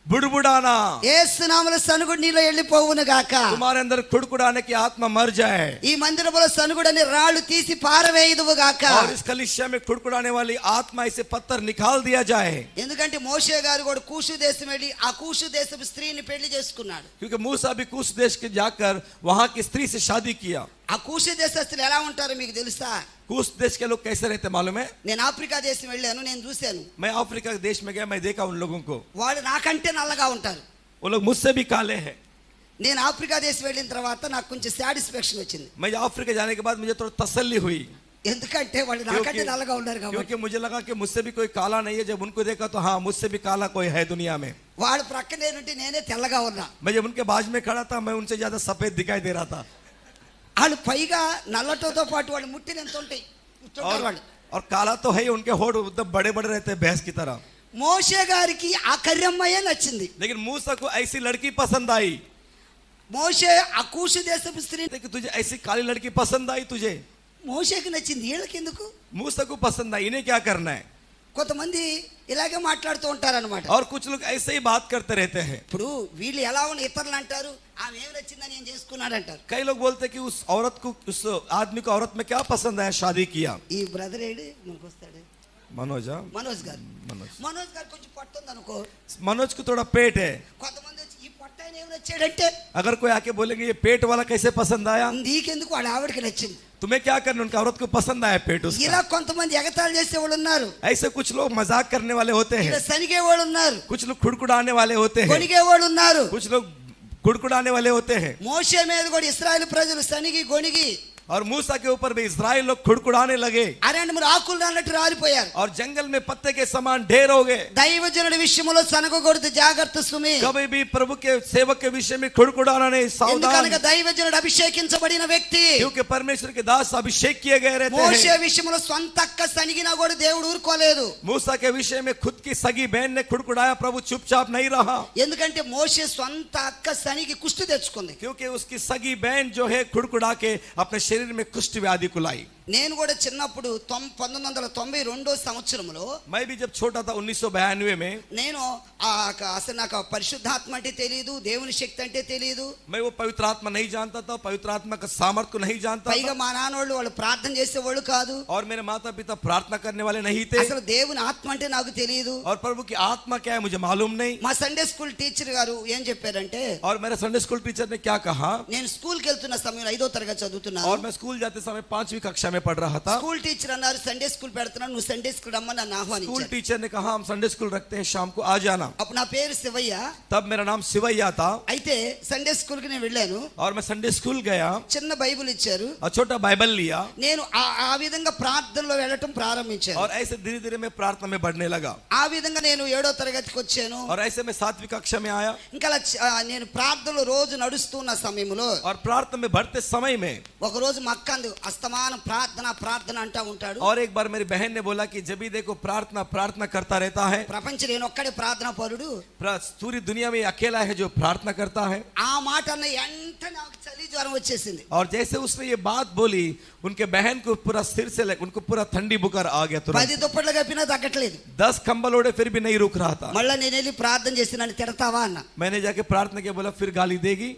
बुड़बुड़ाना. యేసు నామములో సనుగుడు నీలో వెళ్ళిపోవును గాక. तुम्हारे अंदर खुड़कुड़ाने की आत्मा मर जाए. ఈ మందిరములో సనుగుడని రాళ్ళు తీసి పారవేయుదువు గాక. और इस कलीसिया में खुड़कुड़ाने वाली आत्मा इसे पत्थर निकाल दिया जाए. ఎందుకంటే మోషే గారు కూడా కూషు దేశం వెళ్ళి ఆ కూషు దేశపు స్త్రీని పెళ్లి చేసుకున్నాడు. क्योंकि मूसा भी कुछ देश के जाकर वहां की स्त्री से शादी किया. ఆ కూషు దేశస్తులు ఎలా ఉంటారో మీకు తెలుసా? कुछ देश के लोग कैसे रहते मालूम है? నేను ఆఫ్రికా దేశం వెళ్ళాను, నేను చూశాను. मैं अफ्रीका के देश में गया, मैं देखा उन लोगों को. వాళ్ళు నాకంటే నల్లగా ఉంటారు. वो लोग मुझसे भी काले हैं. నేను ఆఫ్రికా దేశం వెళ్ళిన తర్వాత నాకు కొంచెం సాటిస్ఫాక్షన్ వచ్చింది. मैं अफ्रीका जाने के बाद मुझे थोड़ा तसल्ली हुई. ఎందుకంటే వాళ్ళు నాకంటే నల్లగా ఉన్నారు కాబట్టి. क्योंकि मुझे लगा कि मुझसे भी कोई काला नहीं है. जब उनको देखा तो हाँ मुझसे भी काला कोई है दुनिया में. వాళ్ళు ప్రక్కనే నుండి నేనే తెల్లగా ఉన్నా. मैं जब उनके बाजू में खड़ा था मैं उनसे ज्यादा सफेद दिखाई दे रहा था. వాళ్ళు పైగా నల్లటోతో పాటు వాళ్ళు ముట్టిన ఎంత ఉంటాయి వాళ్ళు. और काला तो है, उनके होठ एकदम बड़े बड़े रहते हैं भैंस की तरह. మోషే గారికి ఆ కర్యమ్మయ్యే నచ్చింది. लेकिन मूसा को ऐसी लड़की पसंद आई. మోషే ఆ కూషు దేశపు స్త్రీ कि तुझे ऐसी काली लड़की पसंद आई तुझे. మోషేకి నచ్చింది, వీళ్ళకి ఎందుకు? मूसा को पसंद आई, इन्हें क्या करना है. కొంతమంది ఇలాగే మాట్లాడుతూ ఉంటారన్నమాట. और कुछ लोग ऐसे ही बात करते रहते हैं. ఇప్పుడు వీళ్ళు ఎలా ఉన్న ఇతరులు అంటారు, ఆమె ఏం నచ్చిందని ఏం చేసుకున్నాడు అంటారు. कई लोग बोलते हैं कि उस औरत को, उस आदमी को औरत में क्या पसंद आया, शादी किया. ఈ బ్రదర్ ఏడు మనకు వస్తాడు, मनोज మనోజ్ గారు. మనోజ్ గారు కొంచెం పొట్ట ఉంది అనుకో, मनोज को थोड़ा पेट है. కొంతమంది వచ్చి ఈ పొట్ట ఆయన ఏం నచ్చాడంటే, अगर कोई आके बोलेंगे ये पेट वाला कैसे पसंद आया, నీకెందుకు వాళ్ళ ఆవిడకి నచ్చింది, तुम्हें क्या करना, उनका औरत को पसंद आया पेट उसका. ఇలా కొంతమంది ఎగతాళి చేసే వాళ్ళు ఉన్నారు. ऐसे कुछ लोग मजाक करने वाले होते ఇలా हैं. సనిగే వాళ్ళు ఉన్నారు, कुछ लोग खुड़कुड़ाने वाले होते हैं. గొణిగే వాళ్ళు ఉన్నారు. कुछ लोग खुड़कुड़ाने वाले होते हैं. మోషే మీద కూడా ఇశ్రాయేలు ప్రజలు సనిగి గొణిగి और मूसा के ऊपर भी इस्राएल लोग खुड़कुड़ाने लगे అరణ్యములో ఆకులు అన్నట్టు రాలిపోయారు. और जंगल में पत्ते के समान ढेर हो गए. దైవజనుడి విషయంలో సనగకూడదు, జాగ్రత్త సుమి. कभी भी प्रभु के सेवक के विषय में खुड़कुड़ाना नहीं, सावधान. ఎందుకనగా దైవజనుడు అభిషేకించబడిన వ్యక్తి. क्योंकि परमेश्वर के दास अभिषेक किए गए रहते మోషే हैं. విషయంలో సొంత అక్క సనిగినా కూడా దేవుడు ఊరుకోలేదు. मूसा के विषय में खुद की सगी बहन ने खुड़कुड़ाया, प्रभु चुपचाप नहीं रहा. ఎందుకంటే మోషే సొంత అక్క సనిగి కుష్టి తెచ్చుకుంది. क्योंकि उसकी सगी बहन जो है खुड़कुड़ा के अपने शरीर में कुष्ठ व्याधि को लाई. నేను కూడా చిన్నప్పుడు 1992 సంవత్సరంలో, मैं भी जब छोटा था 1992 में, నేను అసలు నాకు పరిశుద్ధాత్మ అంటే తెలియదు, దేవుని శక్తి అంటే తెలియదు. मैं वो पवित्र आत्मा नहीं जानता था, पवित्र आत्मा का सामर्थ्य को नहीं जानता పైగా था. మా నాన్నోళ్ళు వాళ్ళు ప్రార్థన చేసేవాళ్ళు కాదు. और मेरे माता पिता प्रार्थना करने वाले नहीं थे. అసలు దేవుని ఆత్మ అంటే నాకు తెలియదు. और प्रभु की आत्मा क्या है मुझे मालूम नहीं. మా సండే స్కూల్ టీచర్ గారు ఏం చెప్పారంటే, और मेरे संडे स्कूल टीचर ने क्या कहा, నేను స్కూల్కి వెళ్తున్న సమయంలో 5వ తరగతి చదువుతున్నాను. और मैं स्कूल जाते समय 5वीं कक्षा में पढ़ रहा था. స్కూల్ టీచర్ అన్నారు, సండే స్కూల్ పెడుతున్నాను, నువ్వు సండే స్కూల్ రమ్మని నన్ను स्कूल ఆహ్వానించారు. टीचर ने कहा हम संडे स्कूल रखते हैं, शाम को आ जाना. అప్పుడు నా పేరు శివయ్య. तब मेरा नाम शिवैया था. అయితే సండే స్కూల్ కి నేను వెళ్ళాను. और मैं संडे स्कूल गया చిన్న బైబిల్ ఇచ్చారు. और छोटा बाइबल लिया. నేను ఆ విధంగా ప్రార్థనలో వెళ్ళటం ప్రారంభించాను. और ऐसे धीरे धीरे मैं प्रार्थना में बढ़ने लगा. ఆ విధంగా నేను 7వ తరగతికి వచ్చాను. और ऐसे मैं 7वीं कक्षा में आया. ఇంకా నేను ప్రార్థనలో రోజు నడుస్తున్న సమయంలో, और प्रार्थना में बढ़ते समय में ఒక రోజు మా అక్క అంది, అస్తమానం ప్రార్థన ప్రార్థన అంటా ఉంటాడు. और एक बार मेरी बहन ने बोला कि जब भी देखो प्रार्थना प्रार्थना करता रहता है. ప్రపంచం నేను ఒక్కడే ప్రార్థన పరుడు, पूरी दुनिया में अकेला है जो प्रार्थना करता है. ఆ మాట అన్న వెంటనే నాకు చలి జ్వరం వచ్చేసింది. और जैसे उसने ये बात बोली, उनके बहन को पूरा सिर से उनको पूरा ठंडी बुखार आ गया. 10 దుప్పట్లు కప్పినా తగ్గట్లేదు. 10 कंबल ओढ़े फिर भी नहीं रुक रहा था. మళ్ళీ నేను వెళ్ళి ప్రార్థన చేసి నన్ను తిడతావా అన్న. मैंने जाके प्रार्थना किया, बोला फिर गाली देगी.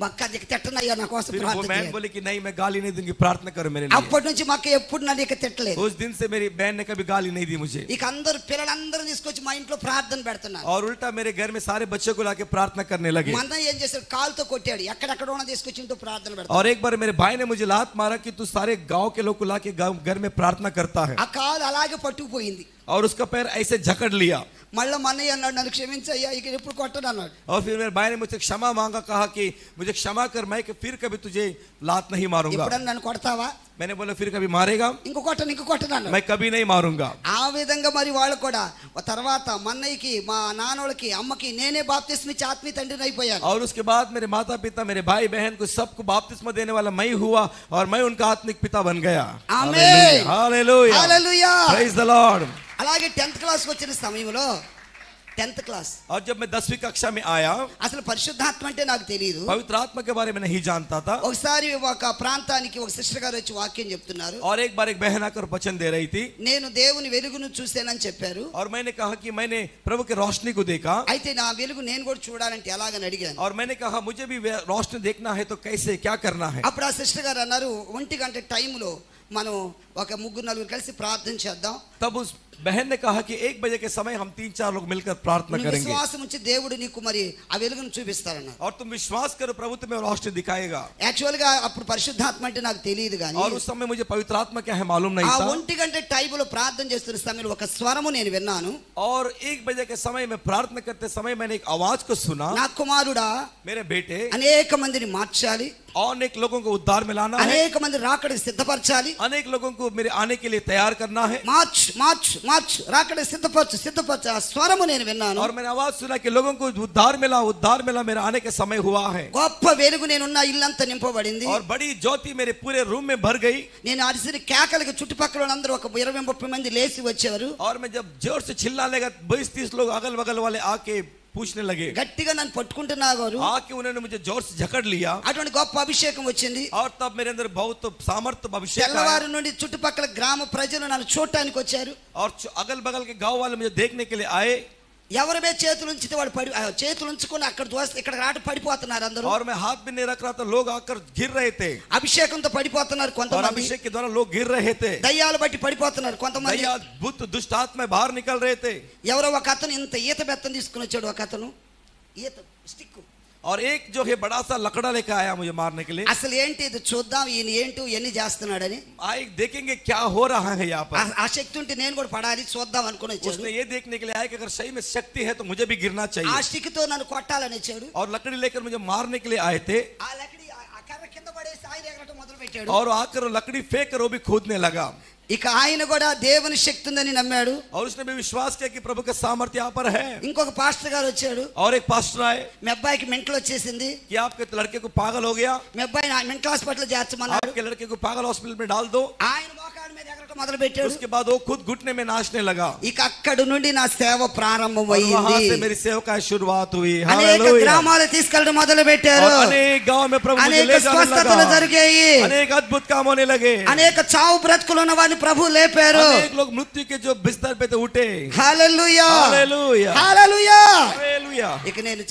మా అక్క దగ్గర తిట్టనయ్యా నా కోసం फिर वो ప్రార్థన बहन చేయాలి. बोली कि नहीं मैं गाली नहीं दूंगी, प्रार्थना करो मेरे लिए. అప్పటి నుంచి మా అక్క ఎప్పుడు నన్ను ఇక తిట్టలేదు. उस दिन से मेरी बहन ने कभी गाली नहीं दी मुझे. ఇక అందరు పిల్లలందరూ తీసుకొచ్చి మా ఇంట్లో ప్రార్థన పెడుతున్నారు. और उल्टा मेरे घर में सारे बच्चों को लाके प्रार्थना करने लगे. మా అన్నయ్య ఏం చేశాడు, కాలుతో కొట్టాడు. ఎక్కడెక్కడ ఉన్న తీసుకొచ్చి ఇంట్లో ప్రార్థన పెడతాడు. और एक बार मेरे भाई ने मुझे लात मारा कि तू सारे गांव के लोग को लाके घर में प्रार्थना करता है. ఆ కాలు అలాగే పట్టుకుపోయింది. और उसका पैर ऐसे जकड़ लिया. మళ్ళీ మా అన్నయ్య అన్నాడు, నన్ను క్షమించయ్యా, ఇక ఎప్పుడు కొట్టను అన్నాడు. और फिर मेरे भाई ने मुझसे क्षमा मांगा, कहा कि मुझे क्षमा कर, मैं कि फिर कभी तुझे लात नहीं मारूंगा. ఎప్పుడన్నా నన్ను కొడతావా? मैंने बोला फिर कभी मारेगा? ఇంకో కొట్టను అన్నాడు. मैं कभी नहीं मारूंगा. ఆ విధంగా మరి వాళ్ళు కూడా తర్వాత మా అన్నయ్యకి, మా నాన్నోళ్ళకి, అమ్మకి నేనే బాప్తిస్మ ఇచ్చి ఆత్మీయ తండ్రిని అయిపోయాను. और उसके बाद मेरे माता पिता, मेरे भाई बहन को सबको बपतिस्मा देने वाला मैं हुआ और मैं उनका आत्मिक पिता बन गया. आमीन. Hallelujah. Hallelujah. Praise the Lord. అలాగే 10th క్లాస్కి వచ్చిన సమయంలో, 10th క్లాస్, और जब मैं 10वीं कक्षा में आया, అసలు పరిశుద్ధాత్మ అంటే నాకు తెలియదు. पवित्र आत्मा के बारे में नहीं जानता था. ఒకసారి ఒక ప్రాంతానికి ఒక సిస్టర్ గారు వచ్చి వాక్యం చెప్తున్నారు. और एक बार एक बहन आकर वचन दे रही थी. నేను దేవుని వెలుగును చూసానని చెప్పారు. और मैंने कहा कि मैंने प्रभु के रोशनी को देखा. అయితే నా వెలుగు నేను కూడా చూడాలంటే ఎలాగని అడిగాను. और मैंने कहा मुझे भी रोशनी देखना है तो कैसे, क्या करना है. అప్పుడు ఆ సిస్టర్ గారు అన్నారు, 1 గంట టైంలో మనం ఒక 3-4 కలిసి ప్రార్థన చేద్దాం. तब उस बहन ने कहा कि 1 बजे के समय हम 3-4 लोग मिलकर प्रार्थना करेंगे. విశ్వాసం ఉంచి దేవుడు నీకు మరి ఆ వెలుగును చూపిస్తారన్నారు. और तुम विश्वास करो, प्रभु तुम्हें रोशनी दिखाएगा. యాక్చువల్ గా అప్పుడు పరిశుద్ధాత్మ అంటే నాకు తెలియదు కానీ, और उस समय मुझे पवित्र आत्मा क्या है मालूम नहीं ఆ था. 1 గంట టైంలో ప్రార్థన చేస్తున్న సమయంలో ఒక స్వరము నేను విన్నాను. और 1 बजे के समय में प्रार्थना करते समय मैंने एक आवाज को सुना, నా కుమారుడా, मेरे बेटे, అనేక మందిని మార్చాలి, अनेक लोगों को उद्धार में लाना है, అనేక మంది రాకడికి సిద్ధపరచాలి, अनेक लोगों को मेरे आने के लिए तैयार करना है. మార్చ్ మార్చ్ మార్చ్ రాకడికి సిద్ధపరచు ఆ స్వరము నేను విన్నాను. और मैंने आवाज सुना कि लोगों को उद्धार मिला, मेरा आने के समय हुआ है. గొప్ప వెలుగు నేనున్న ఇల్లంతా నింపబడింది. और बड़ी ज्योति मेरे पूरे रूम में भर गई. నేను అరిసిన కేకలకి చుట్టుపక్కల అందరూ ఒక 20-30 మంది లేచి వచ్చేవారు. और मैं जब जोर से चिल्लाने लगा, 20-30 लोग अगल बगल वाले आके पूछने लगे, గట్టిగా నన్ను పట్టుకుంటున్నారు. आके उन्होंने मुझे जोर से जकड़ लिया అటువంటి గొప్ప అభిషేకం వచ్చింది. और तब मेरे अंदर बहुत सामर्थ्य अभिषेक आया తెల్లవారు నుండి చుట్టుపక్కల గ్రామ ప్రజలు నన్ను చూడటానికి వచ్చారు. और अगल बगल के गांव वाले मुझे देखने के लिए आए ఎవరి మీద చేతులు ఉంచితే వాడు చేతులు ఉంచుకొని అక్కడ దోస్తే ఇక్కడ రాట పడిపోతున్నారు అందరూ. और मैं हाथ भी नहीं रख रहा था, लोग आकर गिर रहे थे. అభిషేకంతో పడిపోతున్నారు और కొంతమంది. अभिषेक के द्वारा लोग गिर रहे थे. దయ్యాలు బట్టి పడిపోతున్నారు కొంతమంది. दయ్या भूत दुष्ट आत्मा बाहर निकल रहे थे. ఎవరో ఒక అతను ఇంత ఈత బెత్తం తీసుకుని వచ్చాడు. ఒక అతను ఈత స్టిక్. और एक जो है बड़ा सा लकड़ा लेकर आया मुझे मारने के लिए. అసలు ఏంటి ఇది చూద్దాం ఈయన ఏంటో ఎన్ని చేస్తున్నాడని. आए देखेंगे क्या हो रहा है यहाँ पर. ఆ శక్తి ఉంటే నేను కూడా పడాలి చూద్దాం అనుకుని వచ్చాడు. उसने ये देखने के लिए आया कि अगर सही में शक्ति है तो मुझे भी गिरना ఆ चाहिए. స్టిక్ తో నన్ను కొట్టాలని వచ్చాడు. और लकड़ी लेकर मुझे मारने के लिए आए थे. ఆ లకడి ఆ కర్ర కింద పడేసి ఆయన ఎగరటం మొదలు పెట్టాడు. और आकर लकड़ी फेंक कर वो भी कूदने लगा. ఇక ఆయన కూడా దేవుని శక్తి ఉందని నమ్మాడు. और उसने भी विश्वास किया कि प्रभु का सामर्थ्य यहाँ पर है. ఇంకొక పాస్టర్ గారు వచ్చాడు. और एक पास्टर आए మీ అబ్బాయికి మెంటల్ వచ్చేసింది. कि आपके लड़के को पागल हो गया, మీ అబ్బాయిని మెంటల్ హాస్పిటల్ చేర్చమన్నాడు. आपके लड़के को पागल हॉस्पिटल में डाल दो. ఆయన మోకాళ్ళ మీద ఎగరటం మొదలు పెట్టాడు. उसके बाद वो खुद घुटने में नाचने लगा. ఇక అక్కడి నుండి నా సేవ और वहां ప్రారంభమైంది. से मेरी सेवा का शुरुआत हुई. అనేక हालेलुया. గ్రామాలు తీసుకెళ్ళడం మొదలు పెట్టారు. और अनेक गांव में प्रभु मुझे అనేక ले जाने స్వస్థతలు लगा. జరిగాయి. अनेक अद्भुत काम होने लगे. అనేక చావు బ్రతుకులు ఉన్న వారిని ప్రభు లేపారు. अनेक लोग मृत्यु के जो बिस्तर पे थे उठे. Hallelujah hallelujah. హల్లెలూయా. हालेलुया. ఇక నేను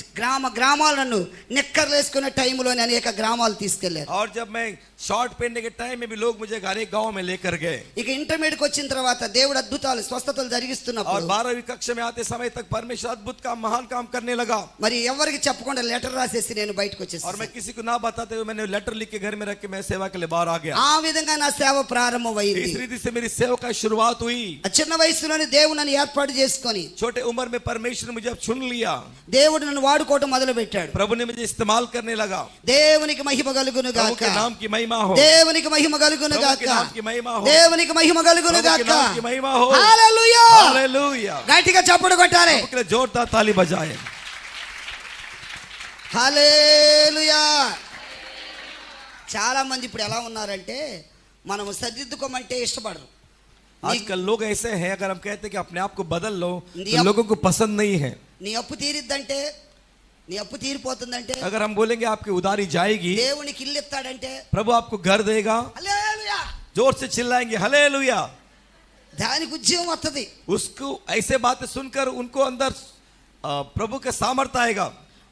గ్రామాలను నిక్కర్లు వేసుకునే టైంలోనే అనేక గ్రామాలు తీసుకెళ్లారు. और जब मैं शॉर्ट पहनने के टाइम में भी लोग मुझे अनेक गांव में लेकर गए. ఇక ఇంటర్మీడియట్ వచ్చిన తర్వాత దేవుడు అద్భుతాలు స్వస్థతలు और జరిగిస్తున్నప్పుడు 12वीं कक्षा में आते समय तक परमेश्वर अद्भुत काम महान काम करने लगा. మరి ఎవరికి చెప్పకుండా లెటర్ రాసేసి నేను బయటకు और వచ్చేసాను. मैं किसी को ना बताते हुए मैंने लेटर लिख के घर में रख के मैं सेवा के लिए बाहर आ गया. ఆ విధంగా నా సేవ ప్రారంభమైంది. इस रीति से मेरी सेवा का शुरुआत हुई. ఆ చిన్న వయసులోనే దేవుడు నన్ను ఏర్పాటు చేసుకొని छोटे उम्र में परमेश्वर ने मुझे अब चुन लिया. దేవుడు నన్ను వాడుకోవటం మొదలు పెట్టాడు. प्रभु ने मुझे इस्तेमाल करने लगा. దేవునికి మహిమ కలుగును प्रभु గాక. के नाम की महिमा हो. దేవునికి మహిమ కలుగును प्रभु గాక. के नाम की महिमा हो. దేవునికి మహిమ కలుగును प्रभु के గాక. नाम की महिमा हो. హల్లెలూయా. हालेलुया. గట్టిగా చప్పట్లు కొట్టాలి. प्रभु के लिए जोरदार ताली बजाएं. హల్లెలూయా. చాలా మంది ఇప్పుడు ఎలా ఉన్నారంటే మనం సరిదిద్దుకోమంటే ఇష్టపడరు. आजकल लोग ऐसे हैं, अगर हम कहते हैं कि अपने आप को बदल लो नहीं, तो लोगों को पसंद नहीं है. నీ అప్పు తీరిద్దంటే నీ అప్పు తీరిపోతుందంటే अगर हम बोलेंगे आपकी उधारी जाएगी, దేవునికి ఇల్లు ఇస్తాడంటే प्रभु आपको घर देगा, హల్లెలూయా जोर से चिल्लाएंगे हालेलुया. దానికి ఉద్యమం వస్తది. उसको ऐसे बातें सुनकर उनको अंदर प्रभु का सामर्थ्य आएगा.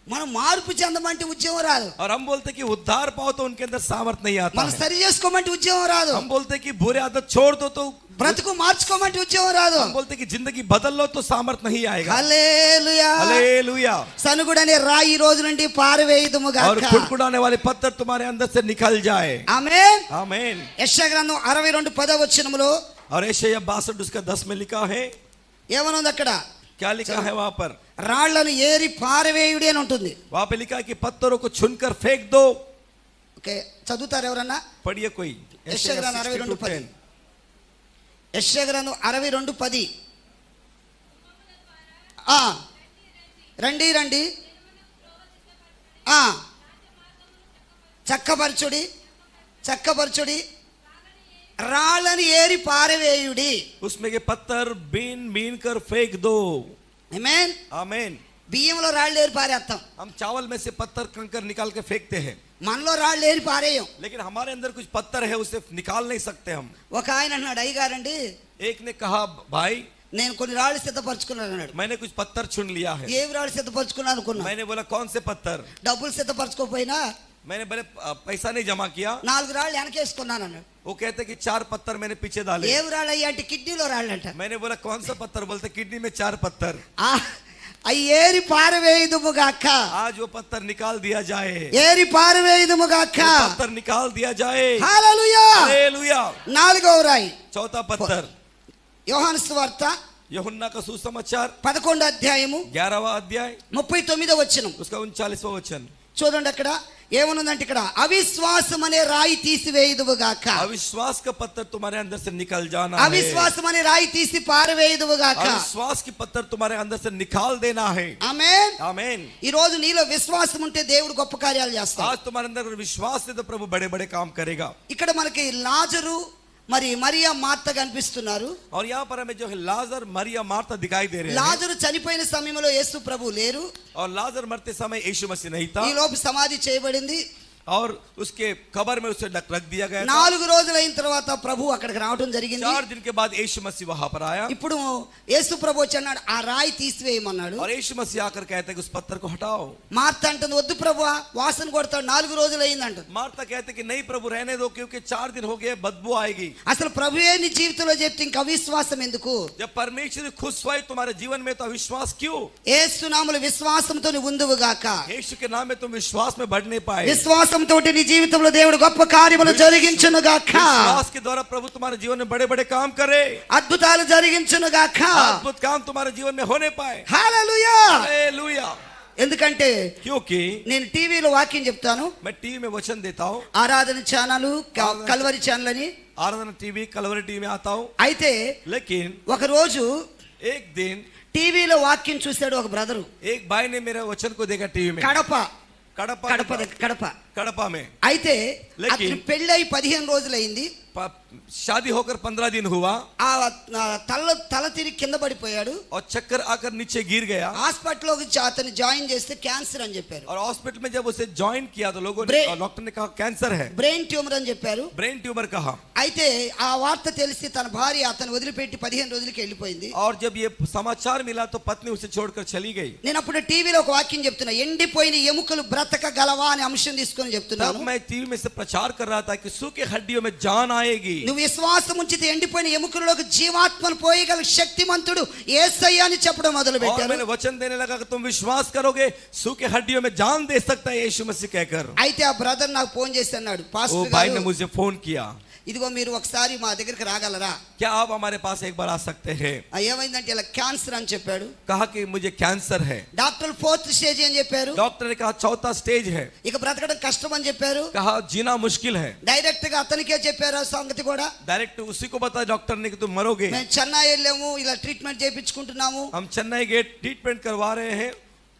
మనం మార్పు చెందమంటే ఉద్యమం రాదు. और हम बोलते कि उद्धार पाओ तो उनके अंदर सामर्थ्य नहीं आता మనం है. సరి చేసుకోమంటే ఉద్యమం రాదు. हम बोलते कि बुरे आदत छोड़ दो तो బ్రతుకు మార్చుకోమంటే ఉద్యమం రాదు. हम बोलते कि जिंदगी बदल लो तो सामर्थ्य नहीं आएगा. హల్లెలూయా. हालेलुया. సనుగుడనే రాయి ఈ రోజు నుండి పారవేయుదుము और గాక. खुड़खुड़ाने वाले पत्थर तुम्हारे अंदर से निकल जाए. ఆమేన్. आमीन. యెషయా గ్రంథం 62:10 और यशायाह 62 उसका 10 में लिखा है. ఏమనుంది అక్కడ? क्या लिखा है वहां पर? రాళ్లను ఏరి పారవేయుడి అని ఉంటుంది. वहां पे लिखा है कि पत्थरों को चुनकर फेंक दो. ఓకే చదువుతారు ఎవరన్నా? पढ़िए कोई. యెషయా గ్రంథం 62:10. యెషయా గ్రంథం 62:10. రండి రండి చక్కపరచుడి చక్కపరచుడి రాళ్ళని ఏరి పారవేయుడి. उसमें के पत्थर बीन बीन कर फेंक दो. ఆమేన్. आमीन. బియ్యంలో రాళ్ళు ఏరి పారేస్తాం. हम चावल में से पत्थर कंकर निकाल के फेंकते हैं, మనలో రాళ్ళు ఏరి పారేయం. लेकिन हमारे अंदर कुछ पत्थर है उसे निकाल नहीं सकते हम. ఒక ఆయన అన్నాడు, అయ్యగారండి एक ने कहा भाई నేను కొన్ని రాళ్ళు సిద్ధపరచుకున్నాను అన్నాడు. मैंने कुछ पत्थर चुन लिया है. ఏవి రాళ్ళు సిద్ధపరచుకున్నాను అనుకున్నా. मैंने बोला कौन से पत्थर? డబ్బులు సిద్ధపరచుకోపోయినా मैंने बोले पैसा नहीं जमा किया. 4 రాళ్ళు వెనకేసుకున్నాను అన్నాడు. वो कहते कि 4 पत्थर मैंने पीछे डाले. ఏవి రాళ్ళు అయ్యా అంటే కిడ్నీలో రాళ్ళు అంట. मैंने बोला कौन सा पत्थर? बोलते किडनी में 4 पत्थर. అవి ఏరి పారవేయుదుము గాక. आज वो पत्थर निकाल दिया जाए. ఏరి పారవేయుదుము గాక. वो पत्थर निकाल दिया जाए. హల్లెలూయా. हालेलुया. 4వ రాయి चौथा पत्थर యోహాను సువార్త यूहन्ना का सुसमाचार 11వ అధ్యాయము 11वां अध्याय 39వ వచనం उसका 39वां वचन. చూడండి అక్కడ ఏమనుందంటే ఇక్కడ అవిశ్వాసం అనే రాయి తీసివేయుదువు గాక. अविश्वास का पत्थर तुम्हारे अंदर से निकल जाना है. అవిశ్వాసం అనే రాయి తీసి పారవేయుదువు గాక. अविश्वास की पत्थर तुम्हारे अंदर से निकाल देना है. ఆమేన్. आमीन. ఈ రోజు నీలో విశ్వాసం ఉంటే దేవుడు గొప్ప కార్యాలు చేస్తాడు. आज तुम्हारे अंदर विश्वास है तो प्रभु बड़े बड़े काम करेगा. ఇక్కడ మనకి లాజరు మరి మరియా మార్త కనిపిస్తున్నారు. और यहाँ पर हमें जो है लाजर मरियम मार्था दिखाई दे रहे हैं. లాజరు చనిపోయిన సమయంలో యేసు ప్రభు లేరు. और लाजर मरते समय यीशु मसीह नहीं था. ఈ లోపు సమాధి చేయబడింది. और उसके कब्र में उसे रख दिया गया था. 4 రోజులైన తర్వాత ప్రభు అక్కడికి రావడం జరిగింది. 4 दिन के बाद यीशु मसीह वहां पर आया. ఇప్పుడు యేసు ప్రభు వచ్చి అన్నాడు ఆ రాయి తీసివేయమన్నాడు. और यीशु मसीह आकर कहते हैं कि उस पत्थर को हटाओ. మార్త అంటుంది వద్దు ప్రభువా వాసన కొడతాడు 4 రోజులైంది అంటుంది. मार्था कहते कि नहीं प्रभु रहने दो क्योंकि 4 दिन हो गए बदबू आएगी. అసలు ప్రభువే నీ జీవితంలో చెప్తే ఇంకా అవిశ్వాసం ఎందుకు? जब परमेश्वर खुश हुआ तुम्हारे जीवन में तो अविश्वास क्यों? యేసు నామములో విశ్వాసంతో నీ ఉందువు గాక. यीशु के नाम में तुम विश्वास में बढ़ने पाए. విశ్వాసంతో నీ జీవితంలో దేవుడు గొప్ప కార్యములు జరిగించును గాక. विश्वास के द्वारा प्रभु तुम्हारे जीवन में बड़े-बड़े काम करे. అద్భుతాలు జరిగించును గాక. अद्भुत काम तुम्हारे जीवन में होने पाए. హల్లెలూయా. हालेलुया. ఎందుకంటే क्योंकि నేను టీవీలో వాక్యం చెప్తాను. मैं टीवी में वचन देता हूं. ఆరాధన ఛానల్ కల్వరి ఛానల్ అని. आराधना टीवी कलवरी टीवी में आता हूं. అయితే लेकिन ఒక రోజు एक दिन టీవీలో వాక్యం చూశాడు ఒక బ్రదరు. एक भाई ने मेरे वचन को देखा टीवी में. కడప कड़पा में. అయితే लेकिन అతని పెళ్ళై 15 రోజులైంది. शादी होकर 15 दिन हुआ. ఆ తల తిరిగి కింద పడిపోయాడు. और चक्कर आकर नीचे गिर गया. హాస్పిటల్లోకి అతను జాయిన్ చేస్తే క్యాన్సర్ అని చెప్పారు. और हॉस्पिटल में जब उसे ज्वाइन किया तो लोगों ने डॉक्टर ने कहा कैंसर है. బ్రెయిన్ ట్యూమర్ అని చెప్పారు. ब्रेन ट्यूमर कहा. అయితే ఆ వార్త తెలిసి తన భార్య అతను వదిలిపెట్టి 15 రోజులకి వెళ్ళిపోయింది. और जब ये समाचार मिला तो पत्नी उसे छोड़कर चली गई. నేను అప్పుడు టీవీలో ఒక వాక్యం చెప్తున్నా ఎండిపోయిన ఎముకలు బ్రతకగలవా అనే అంశం తీసుకొని చెప్తున్నాను. तब मैं टीवी में से प्रचार कर रहा था कि सूखे हड्डियों में जान आएगी. నువ్వు విశ్వాసం ఉంచితే ఎండిపోయిన ఎముకలలోకి జీవాత్మను పోయగల శక్తిమంతుడు యేసయ్య అని చెప్పడం మొదలు और పెట్టారు. मैंने वचन देने लगा कि तुम विश्वास करोगे सूखे हड्डियों में जान दे सकता है यीशु मसीह कहकर. అయితే ఆ బ్రదర్ నాకు ఫోన్ చేసి అన్నాడు वो పాస్టర్ भाई ने గారు मुझे फोन किया. ఇదిగో మీరు ఒకసారి మా దగ్గరికి రాగలరా? क्या आप हमारे पास एक बार आ सकते हैं? ఏమైందంటే ఇలా క్యాన్సర్ అని చెప్పాడు. कहा कि मुझे कैंसर है. డాక్టర్ 4th స్టేజ్ అని చెప్పారు. डॉक्टर ने कहा 4था स्टेज है. ఇక బ్రతకడం కష్టం అని చెప్పారు. कहा जीना मुश्किल है. డైరెక్ట్ గా అతనికే చెప్పారు ఆ సంగతి కూడా. डायरेक्ट उसी को बताया डॉक्टर ने कि तुम मरोगे. మేము చెన్నై వెళ్ళాము ఇలా ట్రీట్మెంట్ చేయించుకుంటున్నాము. हम चेन्नई गए ट्रीटमेंट करवा रहे हैं.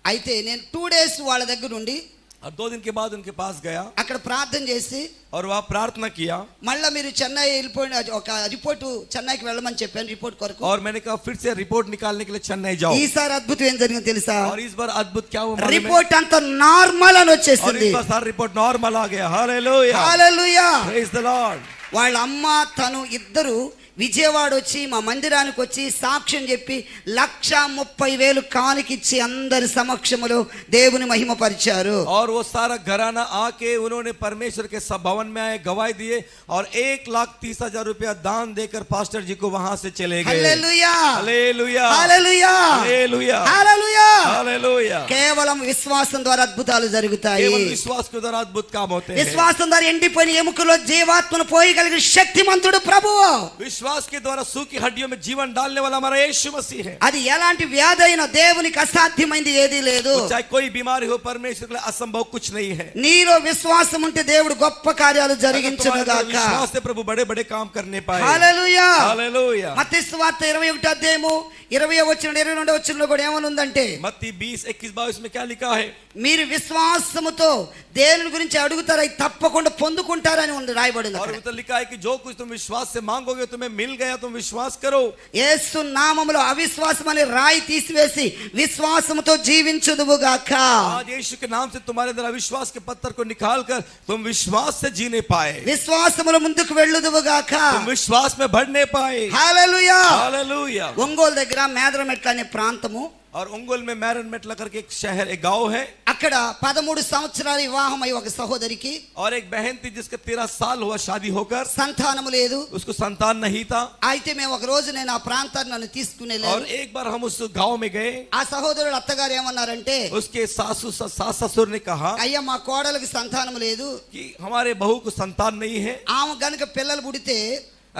అయితే నేను 2 days వాళ్ళ దగ్గర నుండి और 2 दिन के बाद उनके पास गया అక్కడ ప్రార్థన చేసి और वह प्रार्थना किया. మళ్ళీ మీరు చెన్నై వెళ్ళిపోయిన ఒక రిపోర్ట్ చెన్నైకి వెళ్ళమని చెప్పాను రిపోర్ట్ కొరకు. और मैंने कहा फिर से रिपोर्ट निकालने के लिए चेन्नई जाओ. ఈసారి అద్భుతం ఏం జరిగిందో తెలుసా? और इस बार अद्भुत क्या हुआ मालूम है? రిపోర్ట్ అంతా నార్మల్ అని और వచ్చేసింది. इस बार सारा रिपोर्ट नॉर्मल आ गया. Hallelujah. Hallelujah. Praise the Lord. వాళ్ళ అమ్మ తను ఇద్దరు విజయవాడ వచ్చి మా మందిరానికి వచ్చి సాక్ష్యం చెప్పి 1,30,000 కానుకిచ్చి అందరి సమక్షములో దేవుని మహిమపరిచారు. और वो सारा घराना आके उन्होंने परमेश्वर के सब भवन में आए गवाही दिए और 1,30,000 रुपया दान देकर पास्टर जी को वहां से चले गए. హల్లెలూయా. Hallelujah. Hallelujah. Hallelujah. Hallelujah. Hallelujah. కేవలం విశ్వాసం ద్వారా అద్భుతాలు జరుగుతాయి. केवल विश्वास के द्वारा अद्भुत काम होते हैं. విశ్వాసం ద్వారా ఎండిపోయిన ఎముకలో జీవాత్మను పోయగలిగిన శక్తిమంతుడు ప్రభువు. विश्वास के द्वारा सूखी हड्डियों में जीवन डालने वाला हमारा यीशु मसीह है. అది ఎలాంటి వ్యాధి అయినా దేవునికి అసాధ్యమైంది ఏదీ లేదు. चाहे कोई बीमारी हो परमेश्वर के लिए असंभव कुछ नहीं है. నీలో విశ్వాసం ఉంటే దేవుడు గొప్ప కార్యాలు జరిగించును గాక. विश्वास से प्रभु बड़े बड़े काम करने पाए. హల్లెలూయా. हालेलुया. మత్తయి సువార్త 21వ అధ్యాయము 20వ వచనం 22వ వచనంలో కూడా ఏమనుందంటే मत्ती 20:21-22 में क्या लिखा है? మీరు విశ్వాసముతో దేవుని గురించి అడుగుతారు అది తప్పకుండా పొందుకుంటారని ఉంది రాయబడింది और అక్కడ. उधर लिखा है कि जो कुछ तुम विश्वास से मांगोगे तुम्हें मिल गया तुम विश्वास करो. యేసు నామములో అవిశ్వాసం అనే రాయి తీసివేసి విశ్వాసముతో జీవించుదువు గాక. आज यीशु के नाम से तुम्हारे अंदर अविश्वास के पत्थर को निकाल कर तुम विश्वास से जीने पाए. విశ్వాసములో ముందుకు వెళ్ళుదువు గాక. तुम विश्वास में बढ़ने पाए. హల్లెలూయా. हालेलुया. ఒంగోలు దగ్గర మేదరమెట్ల అనే ప్రాంతము. और उंगुल में मैरन मेटला करके एक शहर एक गांव है. అక్కడ 13 సంవత్సరాల వివాహం అయి ఒక సహోదరికి और एक बहन थी जिसका 13 साल हुआ शादी होकर సంతానము లేదు. उसको संतान नहीं था. అయితే మేము ఒక రోజు నేను ఆ ప్రాంతాన్ని నన్ను తీసుకుని और వెళ్ళాను. एक बार हम उस गांव में गए. ఆ సహోదరుడు అత్తగారు ఏమన్నారంటే उसके सास ससुर ने कहा అయ్యా మా కోడలికి సంతానము లేదు. कि हमारे बहू को संतान नहीं है. ఆమె గనుక పిల్లలు పుడితే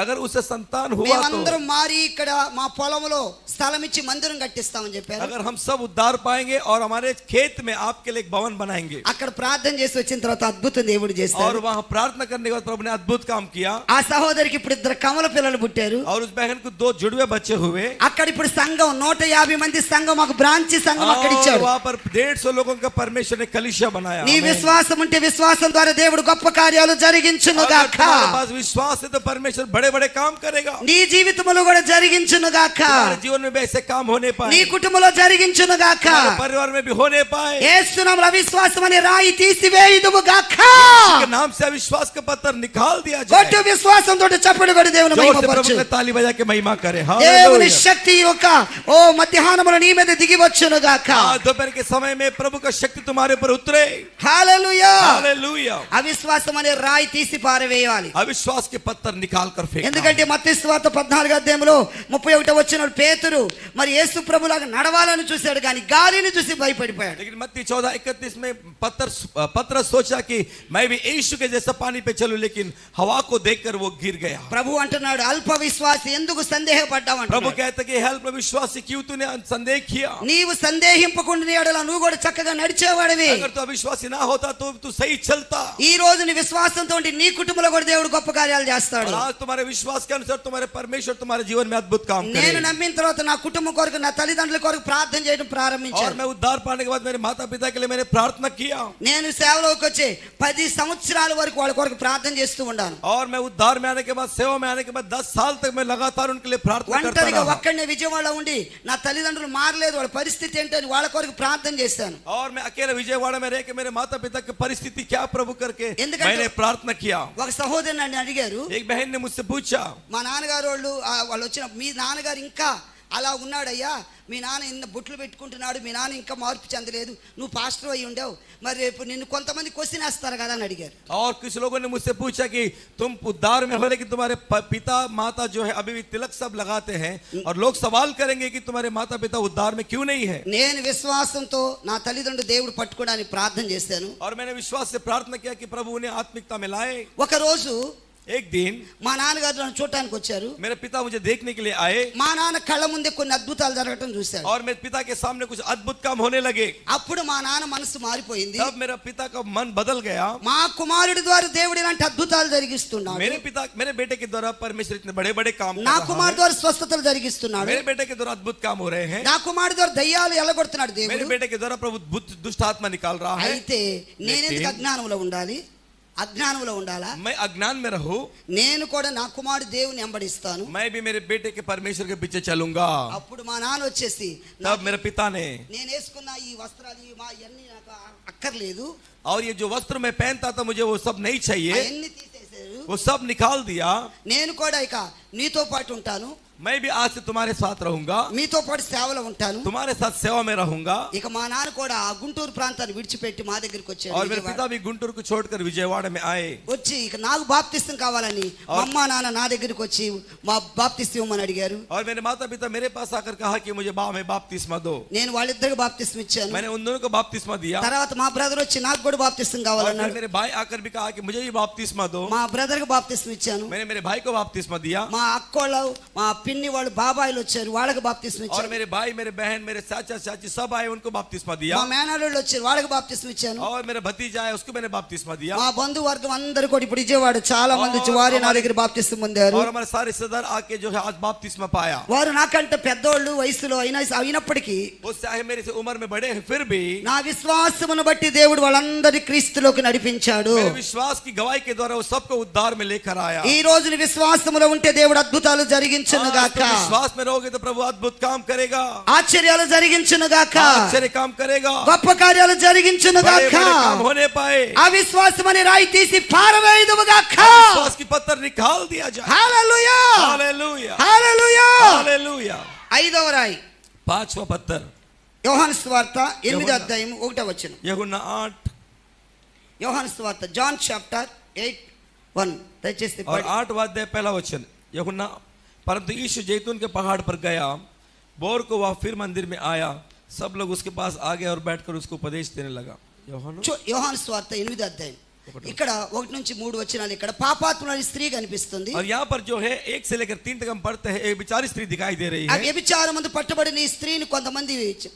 अगर उसे संतान हुआ మేమందరం तो మారి ఇక్కడ మా పొలంలో స్థలం ఇచ్చి మందిరం కట్టిస్తామని చెప్పారు. अगर हम सब उद्धार पाएंगे और हमारे खेत में आपके लिए एक भवन बनाएंगे. అక్కడ ప్రార్థన చేసి వచ్చిన తర్వాత అద్భుతం దేవుడు और చేశాడు. वहां प्रार्थना करने के बाद प्रभु ने अद्भुत काम किया. ఆ సహోదరికి ఇప్పుడు 2 కమల పిల్లలు పుట్టారు. और उस बहन को 2 जुड़वे बच्चे हुए. అక్కడ ఇప్పుడు సంఘం 150 మంది సంఘం మాకు బ్రాంచి సంఘం అక్కడ और ఇచ్చాడు. वहां पर 150 लोगों का परमेश्वर ने कलीसिया बनाया. నీ విశ్వాసం ఉంటే విశ్వాసం ద్వారా దేవుడు గొప్ప కార్యాలు జరిగించును अगर గాక. तुम्हारे पास विश्वास है तो परमेश्वर बड़े बड़े बड़े काम करेगा। నీ జీవితంలో కూడా జరిగించును గాక, तुम्हारे जीवन में भी ऐसे काम होने पाए, నీ కుటుంబంలో జరిగించును గాక, तुम्हारे परिवार में भी होने पाए। యేసు నామములో అవిశ్వాసం అనే రాయి తీసివేయుదుము గాక। यीशु के नाम से अविश्वास का पत्थर निकाल दिया जाए। గొట్టు విశ్వాసంతో చప్పట్లు కొట్టి దేవుని जोर से మహిమపరచు। प्रभु के ताली बजा के महिमा करे। దేవుని हालेलुया। శక్తి యొక్క ఓ మధ్యాహ్నములో నీ మీద దిగి వచ్చును గాక। दोपहर के समय में प्रभु का शक्ति तुम्हारे ऊपर उतरे। హల్లెలూయా। हालेलुया। అవిశ్వాసం అనే రాయి తీసి పారవేయాలి। अविश्वास के पत्थर निकाल कर फेंकना। ఎందుకంటే మత్తయి సువార్త 14వ అధ్యాయంలో 31వ వచనంలో పేతురు మరి యేసు ప్రభులాగా నడవాలని చూశాడు కానీ గాలిని చూసి భయపడిపోయాడు। लेकिन मत्ती 14:31 में पतरस सोचा कि मैं भी यीशु के जैसा पानी पे चलूं, लेकिन हवा को देखकर वो गिर गया। ప్రభు అంటున్నాడు అల్ప విశ్వాసి ఎందుకు సందేహపడ్డావు प्रभु అంటున్నాడు। कहते कि अल्प विश्वासी क्यों तूने संदेह किया? నీవు సందేహింపకుండా ఎడల నువ్వు కూడా చక్కగా నడిచేవాడివి। अगर तू अविश्वासी ना होता तो तू सही चलता। ఈ రోజు నీ విశ్వాసంతో నీ కుటుంబంలో కూడా దేవుడు గొప్ప కార్యాలు చేస్తాడు। और आज तुम्हारे विश्वास के अनुसार तुम्हारे परमेश्वर तुम्हारे जीवन में अद्भुत काम నేను करेगा। నమ్మిన తర్వాత నా కుటుంబం కొరకు నా తల్లిదండ్రుల కొరకు ప్రార్థన చేయడం और ప్రారంభించాను। मैं उद्धार पाने के बाद मेरे माता पिता के लिए मैंने प्रार्थना किया। నేను సేవలోకి వచ్చే 10 సంవత్సరాల వరకు వాళ్ళ కొరకు ప్రార్థన చేస్తూ ఉన్నాను। और मैं उद्धार में आने के बाद, सेवा में आने के बाद 10 साल तक मैं लगातार उनके लिए प्रार्थना करता ఒంటరిగా रहा। ఒక్కడనే విజయవాడలో ఉండి నా తల్లిదండ్రులు మారలేదు, వాళ్ళ పరిస్థితి ఏంటని వాళ్ళ కొరకు ప్రార్థన చేశాను। और मैं अकेले विजयवाड़ा में रह के मेरे माता पिता की परिस्थिति क्या प्रभु करके ఎందుకంటే मैंने प्रार्थना किया। ఒక సహోదరు నన్ను అడిగారు, एक बहन ने मुझसे पूछा, మా నాన్నగారు వాళ్ళు వచ్చిన మీ నాన్నగారు ఇంకా అలా ఉన్నాడయ్యా, మీ నాన్న ఇన్న బొట్లు పెట్టుకుంటున్నాడు, మీ నాన్న ఇంకా మార్పు చెందలేదు, నువ్వు పాస్టర్ అయి ఉండవు, మరి రేపు నిన్ను కొంతమంది క్వశ్చన్ వేస్తారు కదా అని అడిగారు। और कुछ लोगों ने मुझसे पूछा कि तुम उद्धार में हो लेकिन तुम्हारे पिता माता जो है अभी भी तिलक सब लगाते हैं, और लोग सवाल करेंगे कि तुम्हारे माता पिता उद्धार में क्यों नहीं है। నేను విశ్వాసంతో నా తల్లిదండ్రులు దేవుడు పట్టుకోవడానికి ప్రార్థన చేశాను। और मैंने विश्वास से प्रार्थना किया कि प्रभु उन्हें आत्मिकता में लाए। ఒక రోజు एक दिन మా నాన్నగారు నన్ను చూడటానికి వచ్చారు। मेरे पिता मुझे देखने के लिए आए, మా నాన్న కళ్ళ ముందే కొన్ని అద్భుతాలు జరగటం చూశాడు। और मेरे पिता के सामने कुछ अद्भुत काम होने लगे। అప్పుడు మా నాన్న మనసు మారిపోయింది। तब मेरा पिता का मन बदल गया। మా కుమారుడి ద్వారా దేవుడు ఇలాంటి అద్భుతాలు జరిగిస్తున్నాడు, मेरे बेटे के द्वारा परमेश्वर इतने बड़े बड़े काम कर నా रहा కుమారుడి है। ద్వారా స్వస్థతలు జరిగిస్తున్నాడు, मेरे बेटे के द्वारा अद्भुत काम हो रहे हैं। నా కుమారుడి ద్వారా దయ్యాలు ఎల్లగొడుతున్నాడు मेरे దేవుడు। बेटे के द्वारा प्रभु दुष्ट आत्मा निकाल रहा है। అయితే నేనెందుకు అజ్ఞానంలో ఉండాలి? అజ్ఞానంలో ఉండాలా? मैं अज्ञान में रहूं? నేను కూడా నా కుమారుడు దేవుని వెంబడిస్తాను। मैं भी मेरे बेटे के परमेश्वर के पीछे चलूंगा। అప్పుడు మా నాన్న వచ్చేసి तब मेरे पिता ने, నేను వేసుకున్న ఈ వస్త్రాలు మా ఇవన్నీ నాకు అక్కర్లేదు, और ये जो वस्त्र मैं पहनता था मुझे वो सब नहीं चाहिए, అవన్నీ తీసేశారు। वो सब निकाल दिया। నేను కూడా ఇక నీతో పాటు ఉంటాను, मैं भी आज से तुम्हारे साथ रहूंगा, మీతో పాటు సేవలో ఉంటాను। तुम्हारे साथ सेवा में रहूंगा। ఇక మా నాన్న కూడా ఆ గుంటూరు ప్రాంతాన్ని విడిచిపెట్టి మా దగ్గరికి వచ్చాడు। और मेरे విజయవాడ पिता भी गुंटूर को छोड़कर विजयवाड़ा में आए। వచ్చి ఇక నాకు బాప్తిస్తం కావాలని మా అమ్మ నాన్న నా దగ్గరికి వచ్చి మా బాప్తిస్తం ఇవ్వమని అడిగారు। और मेरे माता पिता मेरे पास आकर कहा कि मुझे हमें बाप्तिस्मा दो। నేను వాళ్ళిద్దరికి బాప్తిస్తం ఇచ్చాను। मैंने उन दोनों को बाप्तिस्मा दिया। తర్వాత మా బ్రదర్ వచ్చి నాకు కూడా బాప్తిస్తం और కావాలన్నాడు। मेरे भाई आकर भी कहा कि मुझे भी बाप्तिस्मा दो। మా బ్రదర్ కి బాప్తిస్తం ఇచ్చాను। मैंने मेरे भाई को बाप्तिस्मा दिया। మా అక్కోళ్ళు మా పిన్ని వాళ్ళు బాబాయిలు వచ్చారు, వాళ్ళకి బాప్తిస్తం और ఇచ్చాను। मेरे भाई मेरे बहन मेरे चाचा चाची सब आए, उनको बाप्तिस्मा दिया। మా మేనల్లుళ్ళు వచ్చారు, వాళ్ళకి బాప్తిస్తం ఇచ్చాను। और मेरा भतीजा है उसको मैंने बाप्तिस्मा दिया। మా బంధువర్గం అందరూ కూడా ఇప్పుడు విజయవాడ చాలా మంది వచ్చి వారి నా దగ్గర బాప్తిస్తం పొందారు। और हमारे सारे रिश्तेदार आके जो है आज बाप्तिस्मा पाया। వారు నాకంటే పెద్దోళ్ళు వయసులో అయినప్పటికీ वो चाहे मेरे से उम्र में बड़े हैं फिर भी నా విశ్వాసమును బట్టి దేవుడు వాళ్ళందరి క్రీస్తులోకి నడిపించాడు। मेरे विश्वास की गवाही के द्वारा वो सबको उद्धार में लेकर आया। ఈ రోజు నీ విశ్వాసములో ఉంటే దేవుడు అద్భుతాలు జరిగించును आज గాక, तुम विश्वास में रहोगे तो प्रभु अद्भुत काम करेगा, ఆశ్చర్యాలు జరిగించును గాక, आश्चर्य काम करेगा, గొప్ప కార్యాలు జరిగించును बड़े గాక। बड़े काम होने पाए। అవిశ్వాసమని రాయి తీసి పారవేయుదువు గాక। विश्वास की पत्थर निकाल दिया जाए। హల్లెలూయా हालेलुया హల్లెలూయా। हालेलुया। ఐదవ రాయి पांचवा पत्थर యోహాను సువార్త 8వ అధ్యాయం 1వ వచనం। यूहन्ना 8 యోహాను సువార్త జాన్ చాప్టర్ 8:1 దయచేసి और 8 अध्याय पहला वचन। यूहन्ना, परंतु यीशु जैतून के पहाड़ पर गया, बोर को वह फिर मंदिर में आया, सब लोग उसके पास आ गए और बैठकर उसको उपदेश देने लगा। యోహాను సువార్త 8వ అధ్యాయం ఇక్కడ 1 నుంచి 3 వచనాలు ఇక్కడ పాపాత్మురాలి స్త్రీ కనిపిస్తుంది। और यहाँ पर जो है 1 से लेकर 3 तक हम पढ़ते हैं, एक बेचारी स्त्री दिखाई दे रही ఆ है। వ్యభిచారమందు పట్టబడిన ఈ స్త్రీని కొంతమంది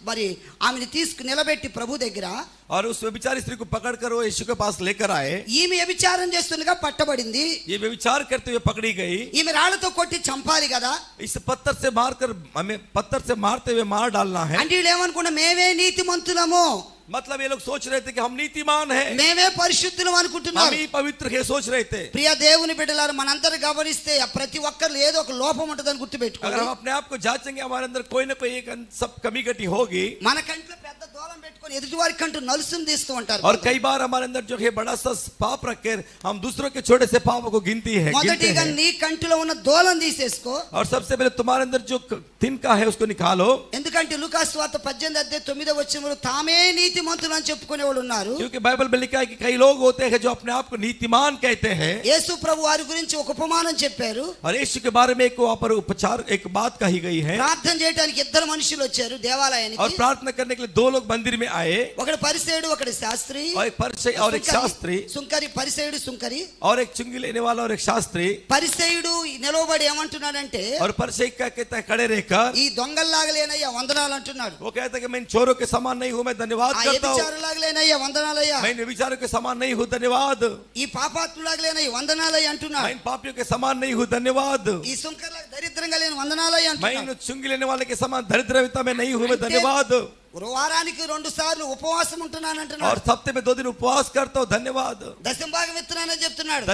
మరి ఆమెను తీసుకు నిలబెట్టి ప్రభు దగ్గర, और उस व्यभिचारी स्त्री को पकड़कर वो यीशु के पास लेकर आए। ఈమె వ్యభిచారం చేస్తుండగా పట్టబడింది, ये व्यभिचार करते हुए पकड़ी गई। ఈమె రాళ్లతో కొట్టి చంపాలి కదా, इस पत्थर से मारकर हमें पत्थर से मारते हुए मार डालना है। అంటే వీళ్ళు ఏమనుకున్నా మేమే నీతిమంతులము, मतलब ये लोग सोच रहे थे कि हम नीतिमान हैं, మేమే పరిశుద్ధులం అనుకుంటున్నారు. हम ही पवित्र है सोच रहे थे। ప్రియ దేవుని బిడ్డలారా, మనందరూ గమనిస్తే ప్రతి ఒక్కరిలో ఏదో ఒక లోపం ఉంటుందని अगर గుర్తుపెట్టుకోండి. हम अपने आप को जांचेंगे हमारे अंदर कोई ना कोई एक सब कमी घटी होगी। మన కంట్లో పెద్ద దూలం పెట్టుకొని ఎదుటి వారి కంటూ నలుసును తీస్తూ ఉంటారు. और कई बार हमारे अंदर जो है बड़ा सा पाप रख के हम दूसरों के छोटे से पापों को गिनती है। మొదటిగా నీ కంటిలో ఉన్న దూలం తీసేసుకో. और सबसे पहले तुम्हारे अंदर जो तिनका है उसको निकालो। ఎందుకంటే లూకాసు వార్త 18:9 తామే నీతిమంతులు అని చెప్పుకునే వాళ్ళు ఉన్నారు. क्योंकि बाइबल में लिखा है कि कई लोग होते हैं जो अपने आप को नीतिमान कहते हैं। యేసు ప్రభు వారి గురించి ఒక ఉపమానం చెప్పారు. और यीशु के बारे में एक वहां पर उपचार एक बात कही गई है। ప్రార్థన చేయడానికి ఇద్దరు మనుషులు వచ్చారు దేవాలయానికి. और प्रार्थना करने के लिए दो लोग मंदिर में आए। ఒకడు పరిసయ్యుడు, ఒకడు శాస్త్రి. और एक परिसय और एक शास्त्री। సుంకరి, పరిసయ్యుడు సుంకరి. और एक चुंगी लेने वाला और एक शास्त्री। పరిసయ్యుడు నిలవబడి ఏమంటున్నాడంటే, और परिसय क्या कहता है, खड़े रहकर ఈ దొంగల్లాగలేనయ్యా వందనాలు అంటున్నాడు. वो कहता है कि मैं इन चोरों के समान नहीं हूं, मैं धन्यवाद ఆ करता हूं। వ్యభిచారులాగలేనయ్యా వందనాలయ్యా. मैं इन विचारों के समान नहीं हूं, धन्यवाद। ఈ పాపాత్ములాగలేనయ్యా వందనాలయ్యా मैं అంటున్నాడు. इन पापियों के समान नहीं हूं, धन्यवाद। ఈ సుంకర్లాగా దరిద్రంగా లేని వందనాలయ్యా मैं इन అంటున్నాడు. चुंगी लेने वाले के समान दरिद्रता में नहीं हूं, मैं धन्यवाद। వారానికి 2 సార్లు ఉపవాసం ఉంటున్నాను और అంటున్నాడు. हफ्ते में 2 दिन उपवास करता हूं, धन्यवाद। దశంభాగం ఇస్తున్నానని చెప్తున్నాడు.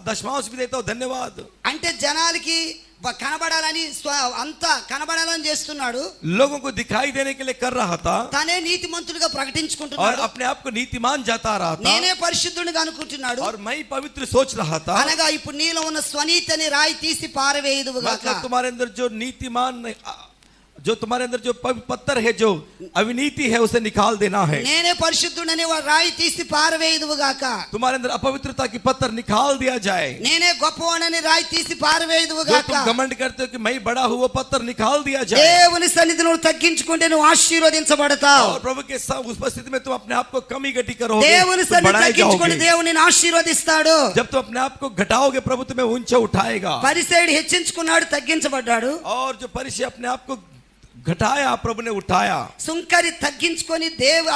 दशमांश भी देता हूं, धन्यवाद। అంటే జనాలకి కనబడాలని అంతా కనబడాలని చేస్తున్నాడు. लोगों को दिखाई देने के लिए कर रहा था తానే నీతిమంతుడిగా और ప్రకటించుకుంటున్నాడు. अपने आप को नीतिमान जता रहा था నేనే పరిశుద్ధుడిగా అనుకుంటున్నాడు. और मैं पवित्र सोच रहा था। అనగా ఇప్పుడు నీలో ఉన్న స్వనీతిని రాయి తీసి పారవేయుదువుగాక. मतलब तुम्हारे अंदर जो नीतिमान जो तुम्हारे अंदर जो पत्थर है, जो अविनीति है, उसे निकाल देना है। నేనే పరిశుద్ధుడని రాయి తీసి పారవేయుదువుగాక. तुम्हारे अंदर अपवित्रता की पत्थर निकाल दिया जाए। నేనే గొప్పవాడని రాయి తీసి जो పారవేయుదువుగాక. तुम घमंड करते हो कि मैं बड़ा हूं, वो पत्थर निकाल दिया जाए। దేవుని సన్నిధిలో నువ్వు తగ్గించుకుంటే నువ్వు ఆశీర్వదించబడతావు. और प्रभु के उपस्थिति में तुम अपने आप को कमी घटी करोगे, దేవుని तुम సన్నిధి बढ़ाए తగ్గించుకుంటే जाओगे। దేవుడు నిన్ను ఆశీర్వదిస్తాడు. जब तुम अपने आप को घटाओगे, प्रभु तुम्हें ऊंचा उठाएगा। పరిసయ్యుడు హెచ్చించుకున్నాడు, తగ్గించబడ్డాడు. और जो परिचय अपने आप को घटाया, प्रभु ने उठाया। సుంకరి తగ్గించుకొని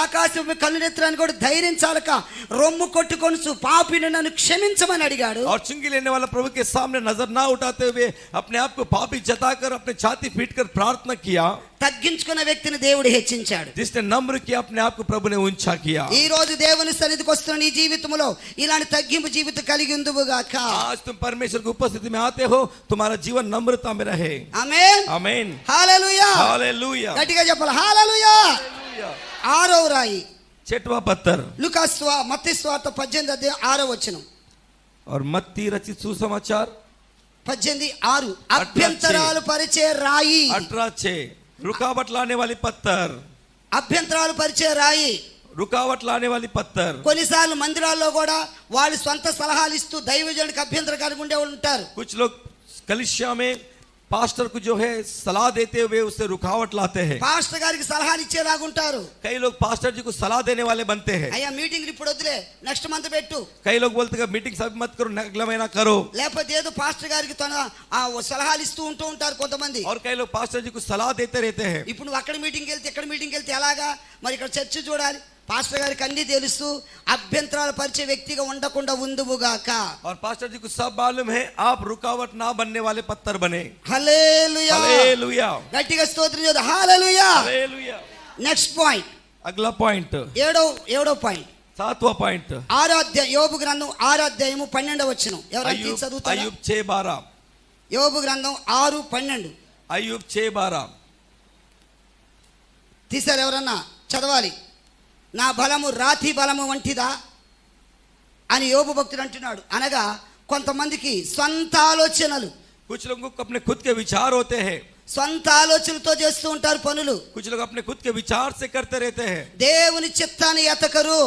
ఆకాశం కన్నునెత్తడానికి కూడా ధైర్యం చాలక రొమ్ము కొట్టుకొని పాపిని నన్ను క్షమించమని అడిగాడు. और चुंगी लेने वाला प्रभु के सामने नजर ना उठाते हुए अपने आप को पापी जताकर अपने छाती पीटकर प्रार्थना किया। తగ్గించుకున్న వ్యక్తిని దేవుడు హెచ్చించాడు. जिसने नम्र किया, अपने आप को प्रभु ने ऊंचा किया। ఈ రోజు దేవుని సన్నిధికి వస్తున్న నీ జీవితంలో ఇలాంటి తగ్గింపు జీవితం కలిగి ఉందువుగాక. आज तुम परमेश्वर की उपस्थिति में आते हो, तुम्हारा जीवन नम्रता में रहे। ఆమేన్, आमीन, హల్లెలూయా. हालेलुया। గట్టిగా చెప్పాలి హల్లెలూయా. 6వ రాయి 6वां पत्थर మత్తయి సువార్త 18:6 और मत्ती रचित सुसमाचार 18:6 అభ్యంతరాలు పరిచే రాయి. 18:6 रुकावट लाने वाली पत्थर। అభ్యంతరాలు పరిచే రాయి. रुकावट लाने वाली पत्थर। కొన్నిసార్లు మందిరాల్లో కూడా వాళ్ళు సొంత సలహాలు ఇస్తూ దైవజనుడికి అభ్యంతరం కలిగి ఉండే వాళ్ళు ఉంటారు. कुछ लोग कलीसिया में पास्टर को जो है सलाह देते हुए उससे रुकावट लाते हैं। పాస్టర్ గారికి సలహాలు ఇచ్చేలాగుంటారు. कई लोग पास्टर जी को सलाह देने वाले बनते हैं। అయ్యా మీటింగ్ ఇప్పుడు వద్దులే, నెక్స్ట్ మంత్ పెట్టు. कई लोग बोलते हैं मीटिंग सब मत करो, अगला महीना करो। లేకపోతే ఏదో పాస్టర్ గారికి తన సలహాలు ఇస్తూ ఉంటారు కొంతమంది. और कई लोग पास्टर जी को सलाह देते रहते हैं। ఇప్పుడు నువ్వు అక్కడ మీటింగ్కి వెళ్తే ఇక్కడ మీటింగ్కి వెళ్తే ఎలాగా, మరి ఇక్కడ చర్చ చూడాలి. పాస్టర్ గారికి అన్ని తెలుసు, అభ్యంతరాలు పరిచే వ్యక్తిగా ఉండకుండా ఉందువుగాక. और पास्टर जी को सब मालूम है, आप रुकावट ना बनने वाले पत्थर बने। హల్లెలూయా, हालेलुया, గట్టిగా స్తోత్రం చేద్దాం. హల్లెలూయా. हालेलुया। నెక్స్ట్ పాయింట్, अगला पॉइंट, ఏడో పాయింట్, 7वां पॉइंट, యోబు గ్రంథం 6:12 ఎవరైనా చదువుతారా? अय्यूब 6:12, యోబు గ్రంథం 6:12 अय्यूब 6:12 తీశారు ఎవరన్నా? చదవాలి. నా బలము రాతి బలము వంటిదా అని యోబు భక్తుడు అంటున్నాడు. అనగా కొంతమందికి సొంత ఆలోచనలు, कुछ लोगों को अपने खुद के विचार होते हैं। సొంత ఆలోచనలతో చేస్తూ ఉంటారు పనులు. कुछ लोग अपने खुद के विचार से करते रहते हैं। దేవుని చిత్తాన్ని ఎతకరు.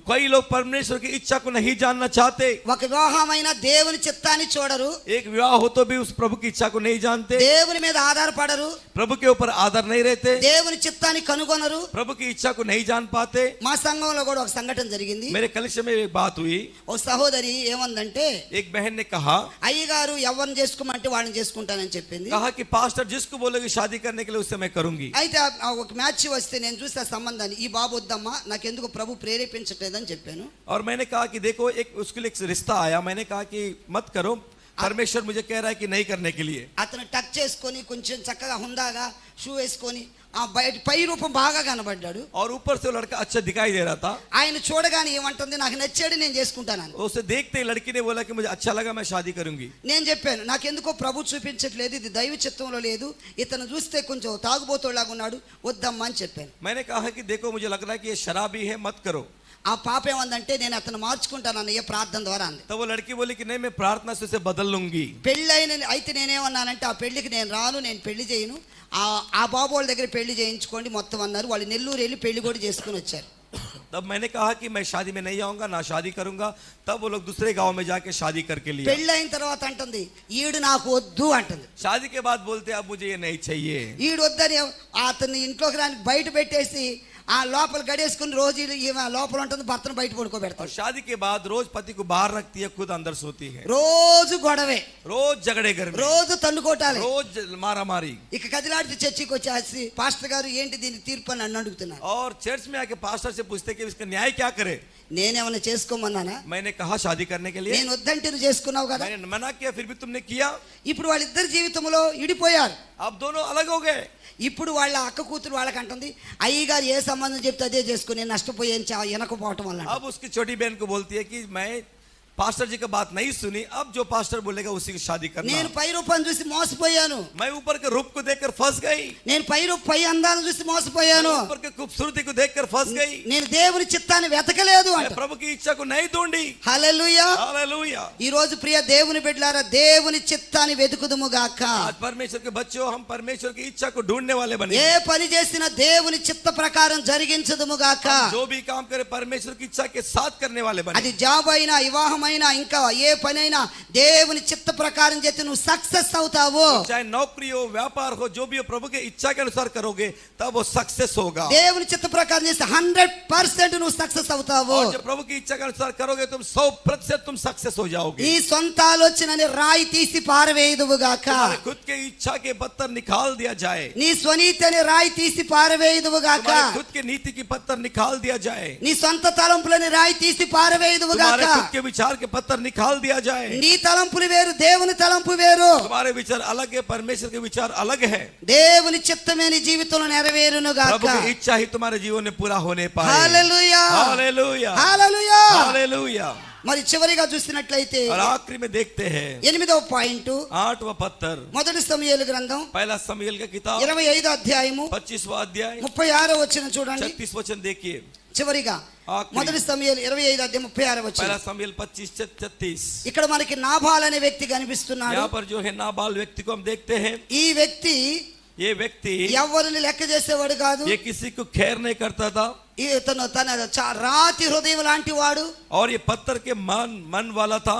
कई लोग परमेश्वर की इच्छा को नहीं जानना चाहते। ఒక వివాహమైన దేవుని చిత్తాన్ని చూడరు. एक विवाह हो तो भी उस प्रभु की इच्छा को नहीं जानते। దేవుని మీద ఆధారపడరు. प्रभु के ऊपर आदर नहीं रहते। దేవుని చిత్తాన్ని కనుగొనరు. प्रभु की इच्छा को नहीं जान पाते। మా సంఘంలో కూడా ఒక సంఘటన జరిగింది. मेरे कलिसिया में एक बात हुई। ఓ సహోదరి ఏమందంటే, एक बहन ने कहा అయ్యగారు ఎవరిని చేసుకోమంటే వాళ్ళని చేసుకుంటానని చెప్పింది. कहा कि पास्टर जिसको बोलोगे शादी करने के लिए उससे मैं करूंगी। అయితే ఒక మ్యాచ్ వస్తే నేను చూస్తే ఆ సంబంధాన్ని, ఈ బాబు వద్దమ్మా నాకెందుకు ప్రభు ప్రేరేపించట్లేదని చెప్పాను. और मैंने कहा कि देखो, एक उसके लिए एक रिश्ता आया। मैंने कहा कि मत करो, परमेश्वर मुझे कह रहा है कि नहीं करने के लिए। అతను టచ్ చేసుకొని కొంచెం చక్కగా హుందాగా షూ వేసుకొని ఆ బయట పై రూపం బాగా కనబడ్డాడు। और ऊपर से वो लड़का अच्छा दिखाई दे रहा था। ఆయన చూడగానే ఏమంటుంది, నాకు నచ్చాడు నేను చేసుకుంటానని। उसे देखते ही लड़की ने बोला कि मुझे अच्छा लगा, मैं शादी करूंगी। నేను చెప్పాను, నాకెందుకో ప్రభు చూపించట్లేదు, ఇది దైవ చిత్తంలో లేదు, ఇతను చూస్తే కొంచెం తాగుబోతోలాగా ఉన్నాడు, వద్దమ్మా అని చెప్పాను। मैंने कहा कि देखो मुझे लग रहा है कि ये शराबी है, मत करो। ఆ పాప ఏమందంటే, నేను అతను మార్చుకుంటానన్నయ్య ప్రార్థన ద్వారా అంది। तो वो लड़की बोली कि नहीं, मैं प्रार्थना से उसे बदल लूंगी। పెళ్ళైన అయితే నేనేమన్నానంటే, ఆ పెళ్లికి నేను రాను, నేను పెళ్లి చేయను, ఆ బాబు వాళ్ళ దగ్గర పెళ్లి చేయించుకోండి మొత్తం అన్నారు। వాళ్ళు నెల్లూరు వెళ్ళి పెళ్లి కూడా చేసుకుని వచ్చారు। तब मैंने कहा कि मैं शादी में नहीं आऊंगा, ना शादी करूंगा। तब वो लोग दूसरे गांव में जाके शादी करके लिए। పెళ్ళైన తర్వాత అంటుంది, ఈడు నాకు వద్దు అంటుంది। शादी के बाद बोलते अब मुझे ये नहीं चाहिए। ఈడు వద్దని అతన్ని ఇంట్లోకి రాని బయట పెట్టేసి ఆ లోపల గడేసుకుని రోజు ఈమె లోపల ఉంటుంది, భర్తను బయట పడుకోబెడతారు। शादी के बाद रोज पति को बाहर रखती है, खुद अंदर सोती है। రోజు గొడవే, रोज झगड़े घर में, రోజు తన్నుకోటాలి, रोज मारा मारी। ఇక కదిలాడి చర్చికి వచ్చేసి పాస్టర్ గారు ఏంటి దీని తీర్పు అని నన్ను అడుగుతున్నారు। और चर्च में आके पास्टर से पूछते कि इसका न्याय क्या करे। నేనేమన్నా చేసుకోమన్నానా? मैंने कहा शादी करने के लिए। నేను వద్దంటే నువ్వు చేసుకున్నావు కదా। मैंने मना किया, फिर भी तुमने किया। ఇప్పుడు వాళ్ళిద్దరి జీవితంలో ఇడిపోయారు। अब दोनों अलग हो गए। ఇప్పుడు వాళ్ళ అక్క కూతురు వాళ్ళకంటుంది, అయ్యగారు ఏ సంబంధం చెప్తే అదే చేసుకుని నష్టపోయాను వెనకపోవటం వల్ల। अब उसकी छोटी बहन को बोलती है कि मैं पास्टर जी का बात नहीं सुनी, अब जो पास्टर बोलेगा उसी की शादी करना। నేను పై రూపాన్ని చూసి మోసపోయాను, मैं ऊपर के रूप को देखकर फंस गई। నేను పై అందాన్ని చూసి మోసపోయాను, ऊपर के खूबसूरती को देखकर फंस गई। నేను దేవుని చిత్తాన్ని వెతకలేదు मैं అంట। प्रभु की इच्छा को नहीं ढूंढी। హల్లెలూయా। हालेलुया। ఈ రోజు ప్రియ దేవుని బిడ్డలారా, దేవుని చిత్తాన్ని వెతుకుదుము గాక। आज परमेश्वर के बच्चों, हम परमेश्वर की इच्छा को ढूंढने वाले बने। ఏ పని చేసినా దేవుని చిత్త ప్రకారం జరిగించదుము గాక। जो भी काम करे परमेश्वर की इच्छा के साथ करने वाले बने। అది జాబ్ అయినా, వివాహమైనా, ఇంకా ఏ పనైనా దేవుని చిత్త ప్రకారం చేస్తే నువ్వు సక్సెస్ అవుతావు। चाहे नौकरी हो, व्यापार हो, जो भी हो प्रभु के इच्छा के अनुसार करोगे तब वो सक्सेस होगा। దేవుని చిత్త ప్రకారం చేస్తే 100% నువ్వు సక్సెస్ అవుతావు। और जब प्रभु की इच्छा के अनुसार करोगे तुम 100% तुम सक्सेस हो जाओगे। ఈ సొంత ఆలోచనని రాయి తీసి పారవేయుదువు గాక। तुम्हारे खुद के इच्छा के पत्थर निकाल दिया जाए। నీ స్వనీతిని రాయి తీసి పారవేయుదువు గాక। तुम्हारे खुद के नीति की पत्थर निकाल दिया जाए। నీ సొంత తలంపులని రాయి తీసి పారవేయుదువు గాక। तुम्हारे खुद के विचार के पत्थर निकाल दिया जाए। నీ తలంపులు వేరు, దేవుని తలంపు వేరు। तुम्हारे विचार अलग है, परमेश्वर के विचार अलग है। దేవుని చిత్తమే నీ జీవితంలో నెరవేరును గాక। प्रभु की इच्छा ही तुम्हारे जीवन में पूरा होने पाए। హల్లెలూయా, हालेलुया, హల్లెలూయా। हालेलुया। మరి చివరిగా చూసినట్లయితే और आखिरी में देखते हैं 8వ పాయింట్, 8वां पत्थर, మొదటి సమూయేలు గ్రంథం पहला शमूएल का किताब 25వ అధ్యాయము 25वां अध्याय 36వ వచనం చూడండి। 36 वचन देखिए। చివరిగా ఆఖరి. మొదటి సమూయేలు 25వ అధ్యాయం 36వ पहला వచనం। शमूएल 25:36। ఇక్కడ మనకి నాబాల్ అనే వ్యక్తి కనిపిస్తున్నాడు। यहाँ पर जो है नाबाल व्यक्ति को हम देखते हैं। ఈ వ్యక్తి ये व्यक्ति ఎవరిని లెక్క చేసేవాడు కాదు। ये किसी को खैर नहीं करता था। ఇతను తన రాతి హృదయం లాంటి వాడు। और ये पत्थर के मन वाला था।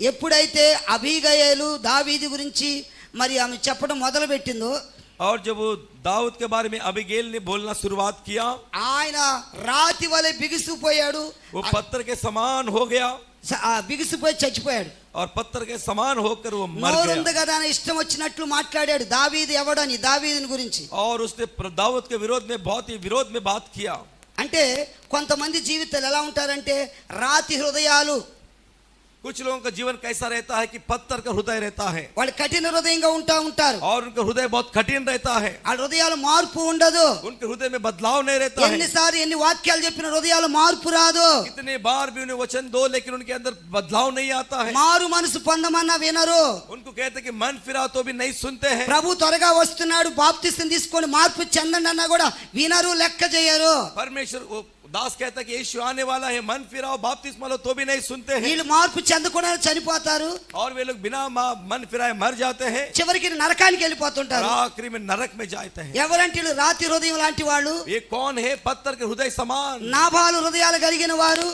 ఎప్పుడైతే అబీగయేలు దావీదు గురించి మరి ఆమె చెప్పడం మొదలు పెట్టిందో, और जब वो दाऊद के बारे में अबीगेल ने बोलना शुरुआत किया, ఆయన రాతి వలె బిగుసిపోయాడు, वो पत्थर के समान हो गया బిగుసిపోయి చచ్చిపోయాడు। और पत्थर के समान होकर वो मर నోరుంది गया। కదా అని ఇష్టం వచ్చినట్లు మాట్లాడాడు దావీదు ఎవడని, దావీదుని గురించి। और उसने दाऊद के विरोध में बहुत ही विरोध में बात किया। అంటే కొంతమంది జీవితాలు ఎలా ఉంటారంటే రాతి హృదయాలు, कुछ लोगों का जीवन कैसा रहता है कि पत्थर का हृदय रहता है వాళ్ళు కఠిన హృదయంగా ఉంటారు। और उनका हृदय बहुत कठिन रहता है। ఆ హృదయాలు మార్పు ఉండదు। उनके हृदय में बदलाव नहीं रहता है। ఎన్నిసార్లు ఎన్ని వాక్యాలు చెప్పిన హృదయాలు మార్పు రాదు। कितने बार भी उन्हें वचन दो लेकिन उनके अंदर बदलाव नहीं आता है। మారు మనసు పొందమన్నా వినరు। उनको कहते कि मन फिरा तो भी नहीं सुनते हैं। ప్రభు త్వరగా వస్తున్నాడు, బాప్తిసం తీసుకొని మార్పు చెందండి అన్నా కూడా వినరు, లెక్క చేయరు। परमेश्वर दास कहता है कि यीशु आने वाला है, मन फिराओ बपतिस्मा लो, तो भी नहीं सुनते हैं। వీళ్ళు మార్పు చెందకుండా చనిపోతారు। और वे लोग बिना मन फिराए मर जाते हैं। చివరికి నరకానికి వెళ్ళిపోతుంటారు। आखिरी में नरक में जाते हैं। ఎవరంటే వీళ్ళు రాతి హృదయం లాంటి వాళ్ళు, ये कौन है? पत्थर के हृदय समान, నాబాలు హృదయాలు కలిగిన వారు।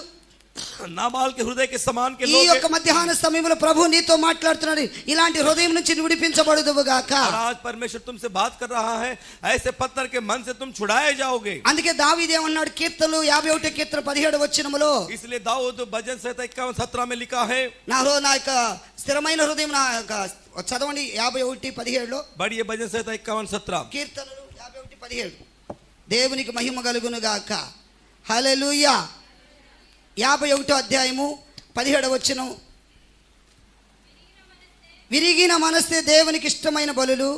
नाबाल के हृदय के समान के ఈ लोग యొక్క हैं। మధ్యాహ్న సమయంలో ప్రభు నీతో మాట్లాడుతున్నాడు, ఇలాంటి హృదయం నుంచి విడిపించబడుదువు గాక। और आज परमेश्वर तुमसे बात कर रहा है, ऐसे पत्थर के मन से तुम छुड़ाए जाओगे। అందుకే దావీదు ఏమన్నాడు, కీర్తనలు 51 కీర్తన 17 వచనములో, इसलिए दाऊद भजन संहिता 51:17 में लिखा है, నా యొక్క స్థిరమైన హృదయం నా యొక్క చదవండి 51:17లో, बढ़िए भजन संहिता 51:17। కీర్తనలు 51:17। దేవునికి మహిమ కలుగును గాక। హల్లెలూయా। 51వ అధ్యాయము 17వ వచనం, విరిగిన మనస్తే దేవునికి ఇష్టమైన బలులు.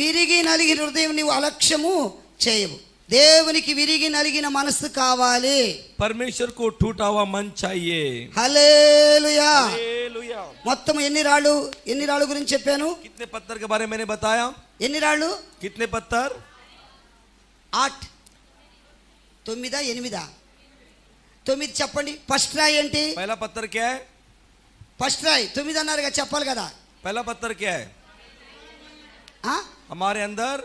విరిగి నలిగిన హృదయం నీవు అలక్ష్యము చేయవు. దేవునికి విరిగి నలిగిన మనస్సు కావాలి. परमेश्वर को टूटा हुआ मन चाहिए. హల్లెలూయా. हालेलुया. మొత్తం ఎన్ని రాళ్ళు గురించి చెప్పాను? कितने पत्थर के बारे में मैंने बताया? ఎన్ని రాళ్ళు? कितने पत्थर? 8 9 8 9 చెప్పండి. ఫస్ట్ రాయి ఏంటి? पहला पत्थर क्या है? ఫస్ట్ రాయి 9 అన్నారుగా, చెప్పాలి కదా. पहला पत्थर क्या है? हमारे अंदर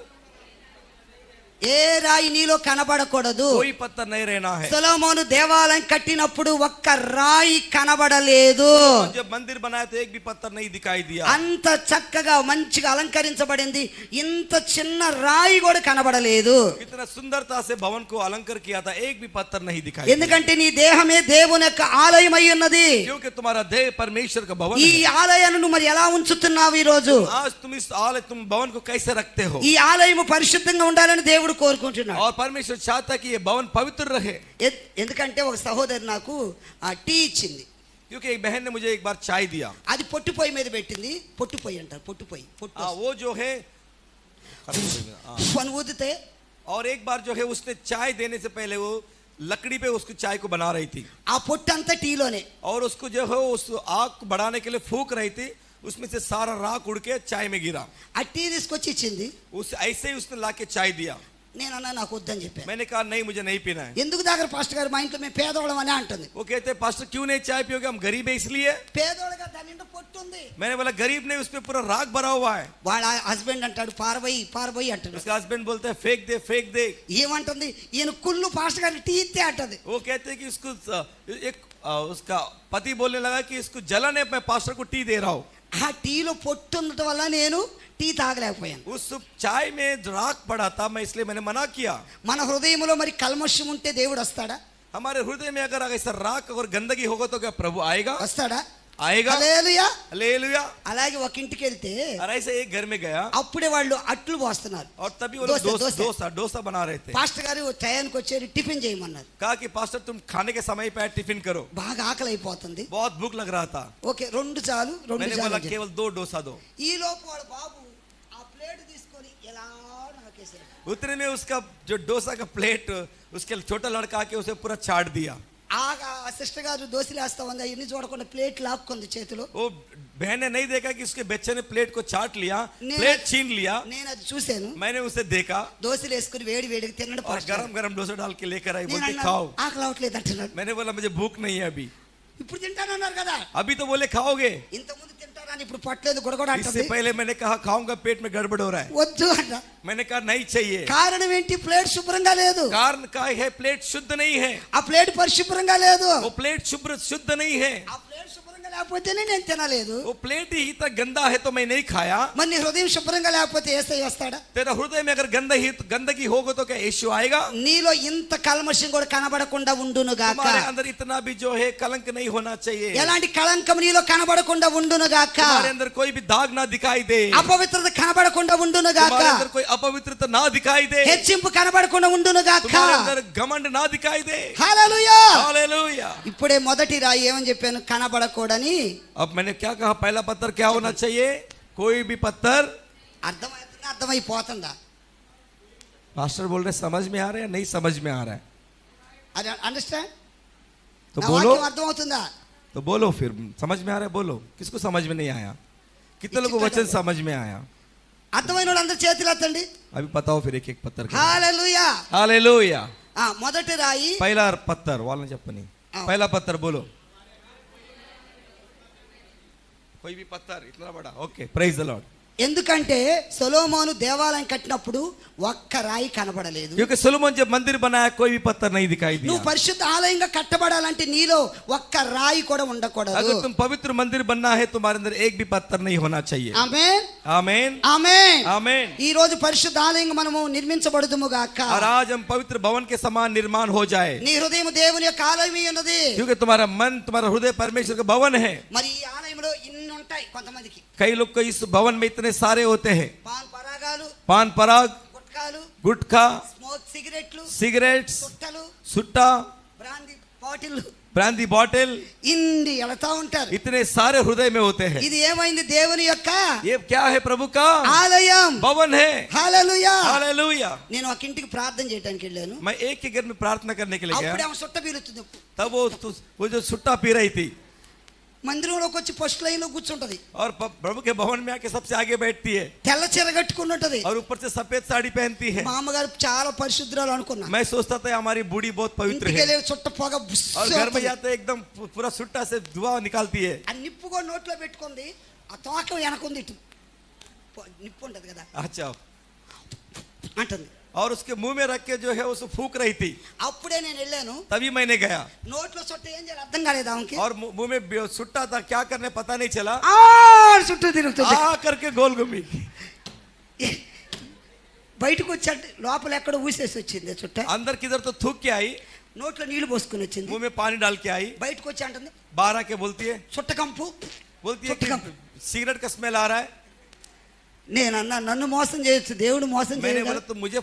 ఏ రాయి నీలో కనబడకూడదు. कोई पत्थर नहीं रहना है. సొలొమోను దేవాలయం కట్టినప్పుడు ఒక్క రాయి కనబడలేదు. जब मंदिर बनाया तो एक भी पत्थर नहीं दिखाई दिया. అంత చక్కగా మంచిగా అలంకరించబడింది, ఇంత చిన్న రాయి కూడా కనబడలేదు. कितना सुंदरता से भवन को अलंकार किया था, एक भी पत्थर नहीं दिखाई. ఎందుకంటే నీ దేహమే దేవుని యొక్క ఆలయం అయి ఉన్నది. क्योंकि तुम्हारा देह परमेश्वर का भवन ఈ ఆలయాన్ని నువ్వు మరి ఎలా ఉంచుతున్నావు ఈ రోజు? आज तुम इस आलय तुम भवन को कैसे रखते हो? ఈ ఆలయం పరిశుద్ధంగా ఉండాలని దేవుడు కోరుకుంటున్నాడు. और परमेश्वर चाहता है कि ये भवन पवित्र रहे. ఎందుకంటే ఒక సహోదరి నాకు టీ ఇచ్చింది. क्योंकि एक बहन ने मुझे एक बार चाय दिया. అది పొట్టు పొయ్యి మీద పెట్టింది. పొట్టు పొయ్యి అంటారు, పొట్టు పొయ్యి. वो जो है పని ఊదితే, और एक बार जो है उसने चाय देने से पहले वो लकड़ी पे उसको चाय को बना रही थी. ఆ పొట్టు అంతా టీలోనే. और उसको जो है उस आग को बढ़ाने के लिए फूंक रही थी. उसमें से सारा राख उड़ के चाय में गिरा. ఆ టీ తీసుకొచ్చి ఇచ్చింది. उस ऐसे ही उसने लाके चाय दिया. నేను అన్నా నాకు వద్దని చెప్పాను. मैंने कहा नहीं, मुझे नहीं पीना है. ఎందుకు దగ్గర పాస్టర్ గారు మా ఇంట్లో మేము పేదవాళ్ళం అని అంటుంది. वो कहते पास्टर क्यों नहीं चाय पियोगे, हम गरीब है इसलिए. పేదవాళ్ళగా దాని నిండా పొట్టు ఉంది. मैंने बोला गरीब नहीं, उसमें पूरा राख भरा हुआ है. వాళ్ళ హస్బెండ్ అంటాడు పారబోయి అంటాడు. उसका हस्बैंड बोलते हैं फेंक दे. ఏమంటుంది? ఈయన కుళ్ళు పాస్టర్ గారు టీ ఇస్తే అంటది. वो कहते हैं कि इसको एक उसका पति बोलने लगा कि इसको जलन है, मैं पास्टर को टी दे रहा हूँ. ఆ టీలో పొట్టు ఉండటం వల్ల నేను టీ తాగలేకపోయాను. उस चाय में राख पड़ा था, मैं इसलिए मैंने मना किया. మన హృదయంలో మరి కల్మషం ఉంటే దేవుడు వస్తాడా? हमारे हृदय में अगर ऐसा राख और गंदगी होगा तो क्या प्रभु आएगा? వస్తాడా? आएगा. హల్లెలూయా. हालेलुया. అలాగే ఒక ఇంటికి వెళ్తే और ऐसे एक घर में गया అప్పుడే వాళ్ళు అట్లు పోస్తున్నారు. और तभी वो लोग डोसा बना रहे थे. పాస్టర్ గారు టయానికి వచ్చి టిఫిన్ చేయమన్నారు. कहा कि पास्टर तुम खाने के समय पे टिफिन करो. బాగా ఆకలి అయిపోతుంది. बहुत भूख लग रहा था. ఓకే 2 చాలు. मैंने बोला केवल 2 डोसा दो. ఈ లోపు వాళ్ళ బాబు ఆ ప్లేట్ తీసుకొని ఎలా నాకేసాడు. उतने में उसका जो डोसा का प्लेट उसके छोटा लड़का आके उसे पूरा चाट दिया. ఆ సిస్టర్ గారు దోశలు వేస్తా ఉంది. ఇన్ని చూడకుండా ప్లేట్ లాక్కుంది చేతిలో. वो बहन ने नहीं देखा कि उसके बच्चे ने प्लेट को चाट लिया, प्लेट छीन लिया. నేను అది చూశాను. मैंने उसे देखा దోశలు వేసుకుని వేడిగా తినడం और गरम डोसा डाल के लेकर आई. बोलते నేను खाओ. ఆకలి అవట్లేదు అంటున్నాడు. मैंने बोला मुझे भूख नहीं है अभी. ఇప్పుడు తింటానన్నారు కదా. अभी तो बोले खाओगे. ఇంత ముందు తింటానని ఇప్పుడు పట్టలేదు గొడగొడ इससे అంటుంది. पहले मैंने कहा खाऊंगा, पेट में गड़बड़ हो रहा है. వద్దు అంట. मैंने कहा नहीं चाहिए. కారణం ఏంటి? ప్లేట్ శుభ్రంగా లేదు. कारण क्या है? प्लेट शुद्ध नहीं है. ఆ ప్లేట్ పరిశుభ్రంగా లేదు. वो प्लेट शुद्ध नहीं है. ఆ ప్లేట్ శుభ్రంగా లేకపోతేనే నేను తినలేదు. वो प्लेट ही इतना गंदा है तो मैं नहीं खाया. మరి నీ హృదయం శుభ్రంగా లేకపోతే యేసయ్య వస్తాడా? तेरा हृदय में अगर गंदगी होगा तो क्या यीशु आएगा? నీలో ఇంత కల్మషం కూడా కనబడకుండా ఉండును గాక. तुम्हारे अंदर इतना भी जो है कलंक नहीं होना चाहिए. ఎలాంటి కళంకం నీలో కనబడకుండా ఉండును గాక. तुम्हारे अंदर कोई भी दाग ना दिखाई दे. అపవిత్రత కనబడకుండా ఉండును గాక. तुम्हारे अंदर कोई अपवित्रता ना दिखाई दे. హెచ్చింపు కనబడకుండా ఉండును గాక. तुम्हारे अंदर घमंड ना दिखाई दे. హల్లెలూయా. हालेलुया. ఇప్పుడే మొదటి రాయి ఏమని చెప్పాను? కనబడకూడని. अब मैंने क्या कहा? पहला पत्थर क्या होना चाहिए? कोई भी पत्थर. అర్థమైపోతుందా? पास्टर बोल रहे समझ में आ रहा है या नहीं समझ में आ रहा है? అది అండర్స్టాండ్? तो बोलो. అర్థమవుతుందా? तो बोलो फिर. समझ में आ रहा है? बोलो. किसको समझ में नहीं आया? कितने लोगों को वचन समझ में आया? అర్థమైన వాళ్ళు అందరూ చేతులు ఎత్తండి. अभी बताओ फिर एक पत्थर. హల్లెలూయా. हालेलुया. మొదటి రాయి. पहला पत्थर వాళ్ళని చెప్పని. पहला पत्थर बोलो. कोई भी पत्थर इतना बड़ा. Okay, praise the Lord. ఎందుకంటే సొలొమోను దేవాలయం కట్టినప్పుడు ఒక్క రాయి కనబడలేదు. क्योंकि सोलोमन जब मंदिर बनाया कोई भी पत्थर नहीं दिखाई दिया. నువ్వు పరిశుద్ధ ఆలయంగా కట్టబడాలంటే నీలో ఒక్క రాయి కూడా ఉండకూడదు. अगर तुम पवित्र मंदिर बनना है तुम्हारे अंदर एक भी पत्थर नहीं होना चाहिए. ఆమేన్. आमीन. ఆమేన్. आमीन. ఈ రోజు పరిశుద్ధ ఆలయంగా మనము నిర్మించబడుదుము గాక. और आज हम पवित्र भवन के समान निर्माण हो जाए. నీ హృదయం దేవుని యొక్క ఆలయమై ఉన్నది. क्योंकि तुम्हारा मन तुम्हारा हृदय परमेश्वर का भवन है. మరి ఈ ఆలయంలో ఇన్ని ఉంటాయి కొంతమందికి. कई लोग को इस भवन में इतने सारे होते हैं. పాన్ పరాగ్, गुटखा, స్మోక్ సిగరెట్లు, सिगरेट्स, సుట్టలు, सुट्टा, బ్రాందీ బాటిల్, ब्रांदी बॉटल ఇన్ని ఎలతా ఉంటారు. इतने सारे हृदय में होते हैं. ఇది ఏమైంది? దేవుని యొక్క ये क्या है? प्रभु का ఆలయం, भवन है. హల్లెలూయా. हालेलुया. నేను ఒక ఇంటికి ప్రార్థన చేయడానికి వెళ్ళాను. मैं एक के घर में प्रार्थना करने के लिए गया. అప్పుడే ఆమె సుట్ట పీలుతుంది. तब वो जो सुट्टा पी रही थी మందిరంలోకి వచ్చి ఫస్ట్ లైన్ లో కూర్చుంటది. और प्रभु के भवन में आके सबसे आगे बैठती है తెల్ల చీర కట్టుకుని ఉంటది. और ऊपर से सफेद साड़ी पहनती है. మా అమ్మగారు చాలా పరిశుద్ధురాలు అనుకున్నా. मैं सोचता था हमारी बूढ़ी बहुत पवित्र ఇంటికి है వెళ్ళి చుట్ట పొగ బుస్స్ और घर में అవుతుంది. जाते एकदम पूरा सुट्टा से धुआं निकालती है. ఆ నిప్పు కూడా నోట్లో పెట్టుకుంది. ఆ తోక వెనకుంది ఇటు. నిప్పు ఉంటది కదా अच्छा. అంటుంది. और उसके मुंह में रख के जो है उसको फूक रही थी. అప్పుడే నేను వెళ్ళాను. तभी मैंने गया నోట్లో చుట్ట ఏం చేయాలి అర్థం కాలేదు ఆమెకి. और मुंह में सुट्टा था, क्या करने पता नहीं चला. ఆ చుట్టూ తిరుగుతుంది. आ करके गोल घूमी. బయటకు వచ్చి లోపల ఎక్కడ ఊసేసి వచ్చింది చుట్ట. अंदर किधर तो थूक के आई, నోట్లో నీళ్లు పోసుకుని వచ్చింది. मुंह में पानी डाल के आई, బయటకు వచ్చి అంటుంది बाहर आके बोलती है చుట్ట కంపు. कि सिगरेट का स्मेल आ रहा है. నేను అన్నా నన్ను మోసం చేయొచ్చు, దేవుడు మోసం मैंने చేయడు. बोला तुम मुझे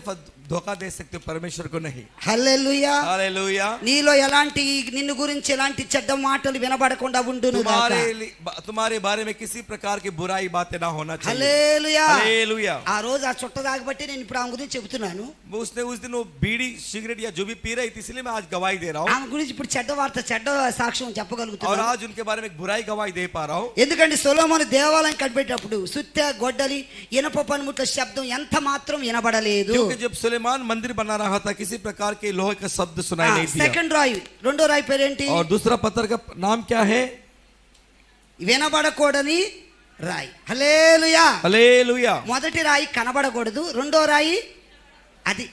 धोखा दे सकते हो, परमेश्वर को नहीं. హల్లెలూయా. हालेलुया. నీలో ఎలాంటి నిన్ను గురించి ఎలాంటి చెడ్డ మాటలు వినబడకుండా ఉండును గాక. तुम्हारे बारे में किसी प्रकार की बुराई बातें ना होना चाहिए. హల్లెలూయా. हालेलुया. ఆ రోజు ఆ చుట్ట దాగబట్టి నేను ఇప్పుడు ఆమె గురించి చెబుతున్నాను. उसने उस दिन वो बीड़ी सिगरेट या जो भी पी रही थी, इसलिए मैं आज गवाही दे रहा हूँ. ఆమె గురించి ఇప్పుడు చెడ్డ వార్త చెడ్డ సాక్ష్యం और చెప్పగలుగుతున్నాను. आज उनके बारे में एक बुराई गवाही दे पा रहा हूँ. ఎందుకంటే సొలొమోను దేవాలయం కట్టబెట్టేటప్పుడు సుత్తె గొడ్డలి ఇనప పనిముట్ల శబ్దం ఎంత మాత్రం వినబడలేదు. क्योंकि जब सुलेमान मंदिर बना रहा था, किसी प्रकार के लोहे का शब्द सुनाई नहीं दिया. సెకండ్ రాయి, రెండో రాయి పేరేంటి? और दूसरा पत्थर का नाम क्या है? వినబడకూడని రాయి. హల్లెలూయా. हालेलुया. మొదటి రాయి కనబడకూడదు, రెండో రాయి అది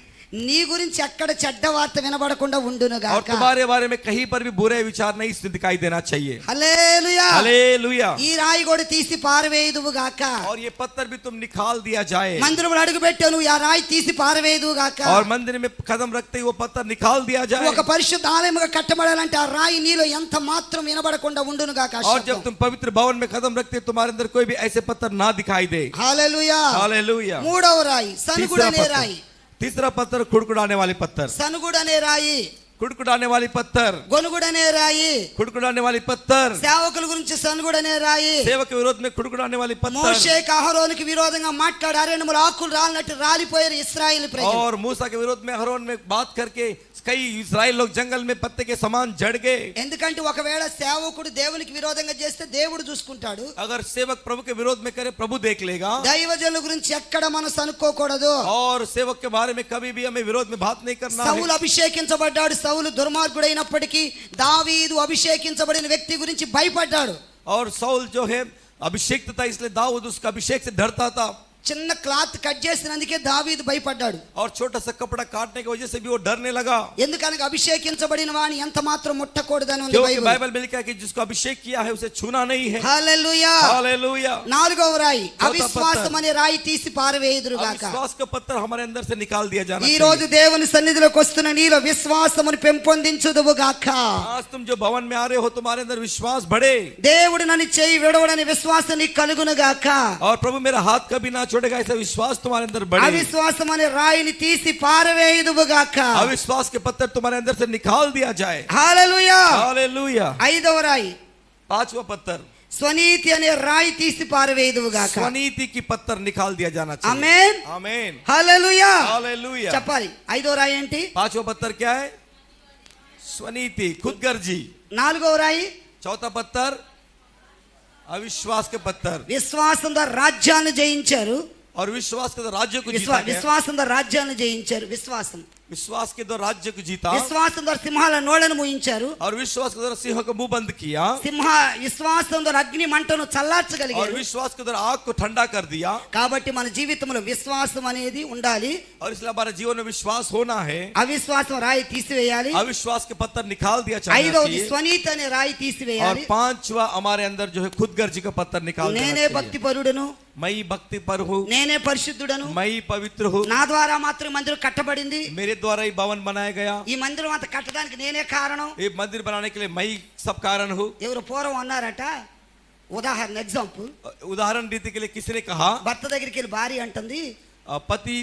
నీ గురించి ఎక్కడ చెడ్డ వార్త వినబడకుండా ఉండును और గాక. तुम्हारे बारे में कहीं पर भी बुरे विचार नहीं दिखाई देना चाहिए. హల్లెలూయా. हालेलुया. ఈ రాయి కూడా తీసి పారవేయుదువు గాక. और ये पत्थर भी तुम निकाल दिया जाए. మందిరంలో అడుగు పెట్టాను, ఆ రాయి తీసి పారవేయుదువు గాక. और मंदिर में कदम रखते ही वो पत्थर निकाल दिया जाए. ఒక పరిశుద్ధ ఆలయముగా కట్టబడాలంటే ఆ రాయి నీలో ఎంత మాత్రం వినబడకుండా ఉండును గాక. और जब तुम पवित्र भवन में कदम रखते तुम्हारे अंदर कोई भी ऐसे पत्थर ना दिखाई दे. హల్లెలూయా. हालेलुया. మూడవ రాయి సనుగుడనే రాయి. तीसरा पत्थर खुड़कुड़ाने वाले पत्थर. సనుగుడనే రాయి, खुड़कुड़ाने वाली पत्थर. గొనుగుడనే రాయి. खुड़कुड़ाने वाली पत्थर. సేవకుల గురించి సనుగుడనే రాయి. सेवक के विरोध में खुड़कुड़ाने वाली पत्थर. మోషేకి అహరోనుకి విరోధంగా మాట్లాడి అరణ్యములో ఆకులు రాలినట్టు రాలిపోయారు ఇశ్రాయేలు ప్రజలు. और मूसा के विरोध में अहरोन में बात करके कई इस्राएल लोग जंगल में पत्ते के समान जड़ गए. ఎందుకంటే ఒకవేళ సేవకుడు దేవునికి విరోధంగా చేస్తే దేవుడు చూసుకుంటాడు. अगर सेवक प्रभु के विरोध में करे, प्रभु देख लेगा. దైవజనుల గురించి ఎక్కడ మనసు అనుకోకూడదు. और सेवक के बारे में कभी भी हमें विरोध में बात नहीं करना సౌలు है. అభిషేకించబడ్డాడు. సౌలు దుర్మార్గుడైనప్పటికీ దావీదు అభిషేకించబడిన వ్యక్తి గురించి భయపడ్డాడు. और सौल जो है अभिषेक था, इसलिए दाऊद उसका अभिषेक से डरता था. చిన్న క్లాత్ కట్ చేసినందుకే దావీదు భయపడ్డాడు. और छोटा सा कपड़ा काटने की वजह से भी वो डरने लगा. ఎందుకనగా అభిషేకించబడిన వాని ఎంత మాత్రం ముట్టకూడదని ఉంది क्योंकि బైబిల్. बाइबल में लिखा है कि जिसको अभिषेक किया है उसे छूना नहीं है. హల్లెలూయా. हालेलुया. నాలుగవ రాయి చౌथा అవిశ్వాసం అనే రాయి తీసి పారవేయుదురు గాక. विश्वास का पत्थर हमारे अंदर से निकाल दिया जाना ఈ चाहिए. రోజు దేవుని సన్నిధిలోకి వస్తున్న నీలో విశ్వాసమును పెంపొందించుదువు గాక. आज तुम जो भवन में आ रहे हो, तुम्हारे अंदर विश्वास बढ़े. దేవుడు నన్ను చేయి విడవడని విశ్వాసం నీకు కలుగును గాక. और प्रभु मेरा हाथ कभी ना छोड़ेगा, ऐसा विश्वास तुम्हारे अंदर बढ़े. అవిశ్వాసం అనే రాయిని తీసి పారవేయుదువు గాక. अविश्वास के पत्थर तुम्हारे अंदर से निकाल दिया जाए. హల్లెలూయా. हालेलुया. ఐదవ రాయి पांचवा पत्थर స్వనీతి అనే రాయి తీసి పారవేయుదువు గాక. स्वनीति की पत्थर निकाल दिया जाना चाहिए. ఆమేన్. आमीन. హల్లెలూయా. हालेलुया. చెప్పాలి. ఐదో రాయి ఏంటి? पांचवा पत्थर क्या है? स्वनीति, खुदगर्जी. నాలుగవ రాయి चौथा पत्थर अविश्वास के पत्थर. విశ్వాసం ద్వారా రాజ్యాన్ని జయించారు. और विश्वास के द्वारा राज्य को जीता गया. విశ్వాసం ద్వారా రాజ్యాన్ని జయించారు. విశ్వాసం विश्वास के द्वारा राज्य को जीता. విశ్వాసం ద్వారా సింహాల నోళ్ళను మూయించారు. और विश्वास के द्वारा सिंह का मुंह बंद किया. విశ్వాసం ద్వారా అగ్ని మంటను और చల్లార్చగలిగారు. विश्वास के द्वारा आग को ठंडा कर दिया. కాబట్టి మన జీవితంలో విశ్వాసం అనేది ఉండాలి. और इसलिए हमारे जीवन में विश्वास होना है. అవిశ్వాసం రాయి తీసివేయాలి. अविश्वास के पत्थर निकाल दिया चाहिए. ఐదవది స్వనీతి అనే రాయి और తీసివేయాలి. पांचवा हमारे अंदर जो है खुदगर्जी का पत्थर निकाल देना నేనే चाहिए. భక్తి పరుడను, मैं भक्ति पर हूँ, నేనే పరిశుద్ధుడను, मैं पवित्र हूँ, నా ద్వారా మాత్రం మందిరం కట్టబడింది. मेरे द्वारा ही भवन बनाया गया. ఈ మందిరం అంత కట్టడానికి నేనే కారణం. ये मंदिर बनाने के लिए मैं ही सब कारण हूँ. ఎవరు పూర్వం అన్నారట, ఉదాహరణ ఎగ్జాంపుల్, उदाहरण रीति के लिए किसी ने कहा, భర్త దగ్గరికి వెళ్ళి భార్య అంటుంది, पति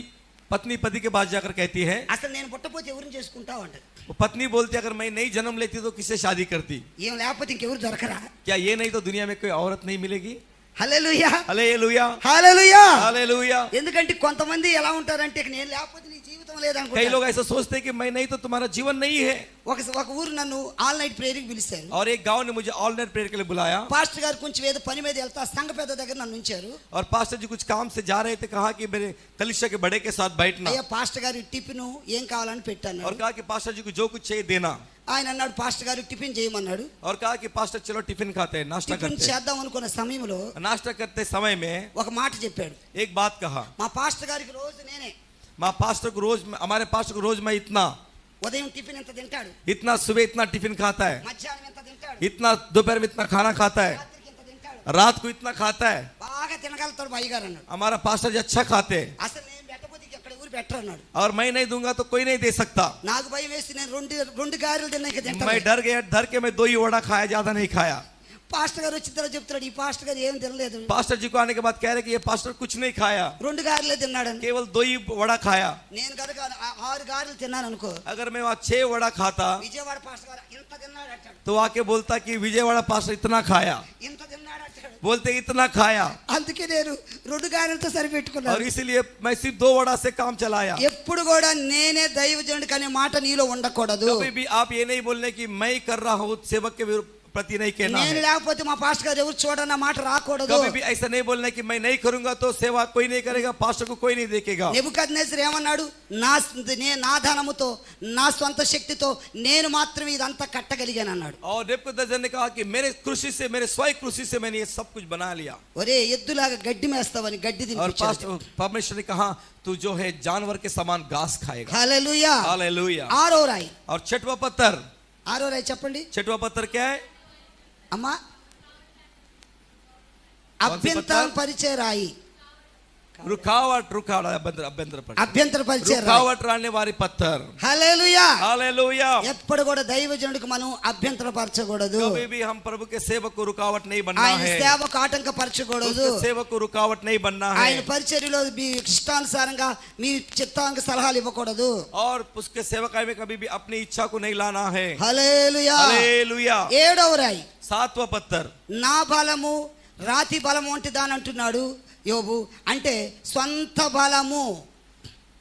पत्नी पति के पास जाकर कहती है, అసలు నేను పుట్టపోతే ఎవరిని చేసుకుంటావు అంటది. वो पत्नी बोलती अगर मैं नहीं जन्म लेती तो किससे शादी करती, ఏం లేకపోతే ఇంకెవరు దొరకరా? क्या ये नहीं तो दुनिया में कोई औरत नहीं मिलेगी? హల్లెలూయా, हालेलुया, హల్లెలూయా. हालेलुया। ఎందుకంటే కొంతమంది ఎలా ఉంటారంటే ఇక నేను లేకపోతే నీ జీవితం कई లేదనుకుంటారు. लोग ऐसा सोचते हैं कि मैं नहीं तो तुम्हारा जीवन नहीं है। ఒక ఊరు నన్ను ఆల్ నైట్ ప్రేయర్కి పిలిచారు. और एक गांव ने मुझे ऑल नाइट प्रेयर के लिए बुलाया పాస్టర్ గారు కొంచెం ఏదో పని మీద వెళ్తా సంఘ పెద్ద దగ్గర నన్ను ఉంచారు. और पास्टर जी कुछ काम से जा रहे थे, कहा कि मेरे कलीसिया के बड़े के साथ बैठना అయ్యా పాస్టర్ గారు టిఫిన్ ఏం కావాలని పెట్టాను. और कहा कि पास्टर जी को जो कुछ चाहिए देना, ఆయన అన్నాడు పాస్టర్ గారు టిఫిన్ చేయమన్నాడు. और कहा कि पास्टर चलो टिफिन खाते हैं, नाश्ता టిఫిన్ करते हैं। చేద్దాం అనుకున్న సమయంలో नाश्ता करते समय में ఒక మాట చెప్పాడు. एक बात कहा, మా పాస్టర్ గారికి రోజు నేనే माँ पास्टर को रोज, हमारे पास्टर को रोज मैं ఉదయం టిఫిన్ ఎంత తింటాడు, इतना सुबह इतना टिफिन खाता है, మధ్యాహ్నం ఎంత తింటాడు, इतना दोपहर में इतना खाना खाता है, రాత్రికి ఎంత తింటాడు, रात को इतना खाता है। బాగా తినగలుగుతాడు మా అయ్యగారు అన్నాడు. हमारा पास्टर जी अच्छा खाते हैं అసలు నేను పెట్టకపోతే ఎక్కడ ఊరు పెట్టరు అన్నాడు. और मैं नहीं दूंगा तो कोई नहीं दे सकता। నాకు భయం వేసి నేను రెండు గారెలు తిన్నాక मैं తింటాను. डर गया, डर के मैं 2 ही वड़ा खाया, ज्यादा नहीं खाया। పాస్టర్ గారు వచ్చిన తర్వాత చెప్తున్నాడు ఈ పాస్టర్ గారు ఏం తినలేదు, पास्टर जी को आने के बाद कह रहे कि ये पास्टर कुछ नहीं खाया, రెండు గారెలే తిన్నాడని. केवल 2 ही वड़ा खाया। నేను కనుక 6 గారెలు తిన్నాను అనుకో, अगर मैं वहाँ 6 वड़ा खाता విజయవాడ పాస్టర్ గారు ఇంత తిన్నాడు అంటాడు, तो आके बोलता कि विजयवाड़ा पास्टर इतना खाया, ఇంత తిన్నాడు అంటాడు. बोलते इतना खाया। అందుకే నేను రెండు గారెలతో और సరిపెట్టుకున్నాను. इसीलिए मैं सिर्फ 2 वड़ा से काम चलाया। ఎప్పుడు కూడా నేనే దైవజనుడికి అనే మాట నీలో ఉండకూడదు. कभी भी आप ये नहीं बोलने कि मैं कर रहा हूँ, सेवक के प्रति नहीं कहना నేను है। లేకపోతే మా పాస్టర్ గారు ఎవరు చూడన్న మాట రాకూడదు. कभी भी ऐसा नहीं बोलना कि मैं नहीं करूंगा तो सेवा कोई नहीं करेगा, पास्टर को कोई नहीं देखेगा। నెబుకద్నెజరు ఏమన్నాడు, నా ధనముతో నా సొంత శక్తితో నేను మాత్రమే ఇదంతా కట్టగలిగాను అన్నాడు. और नेबूकदनेस्सर ने कहा कि मेरे कृषि से, मेरे स्वयं कृषि से मैंने ये सब कुछ बना लिया। ఒరే ఎద్దులాగా గడ్డి మేస్తావని గడ్డి और తినిపించాడు. परमेश्वर ने कहा तू जो है जानवर के समान घास खाएगा। హల్లెలూయా. हालेलुया। ఆరో రాయి, और छठवां पत्थर, ఆరో రాయి చెప్పండి छठवां पत्थर क्या है? అమ్మా. कौन सी అభ్యంతరం पत्थर? పరిచే రాయి, रुकावट అభ్యంతర పరిచే రాయి. रुकावट लाने वाली पत्थर। హల్లెలూయా. हालेलुया। ఎప్పుడు కూడా దైవజనుడికి మనం అభ్యంతర పరచకూడదు. कभी भी हम प्रभु के सेवक को रुकावट नहीं बनना ఆయన है, సేవకు ఆటంకపరచకూడదు. उसके सेवक को रुकावट नहीं बनना ఆయన है, పరిచర్యలో మీ ఇష్టానుసారంగా మీ చిత్తాంగ సలహాలు ఇవ్వకూడదు. और उसके सेवकाई में कभी भी अपनी इच्छा को नहीं लाना है। హల్లెలూయా. हालेलुया। ఏడవ రాయి, 7वां पत्थर, నా బలము రాతి బలము వంటి దాని అంటున్నాడు యోబు. అంటే సొంత బలము,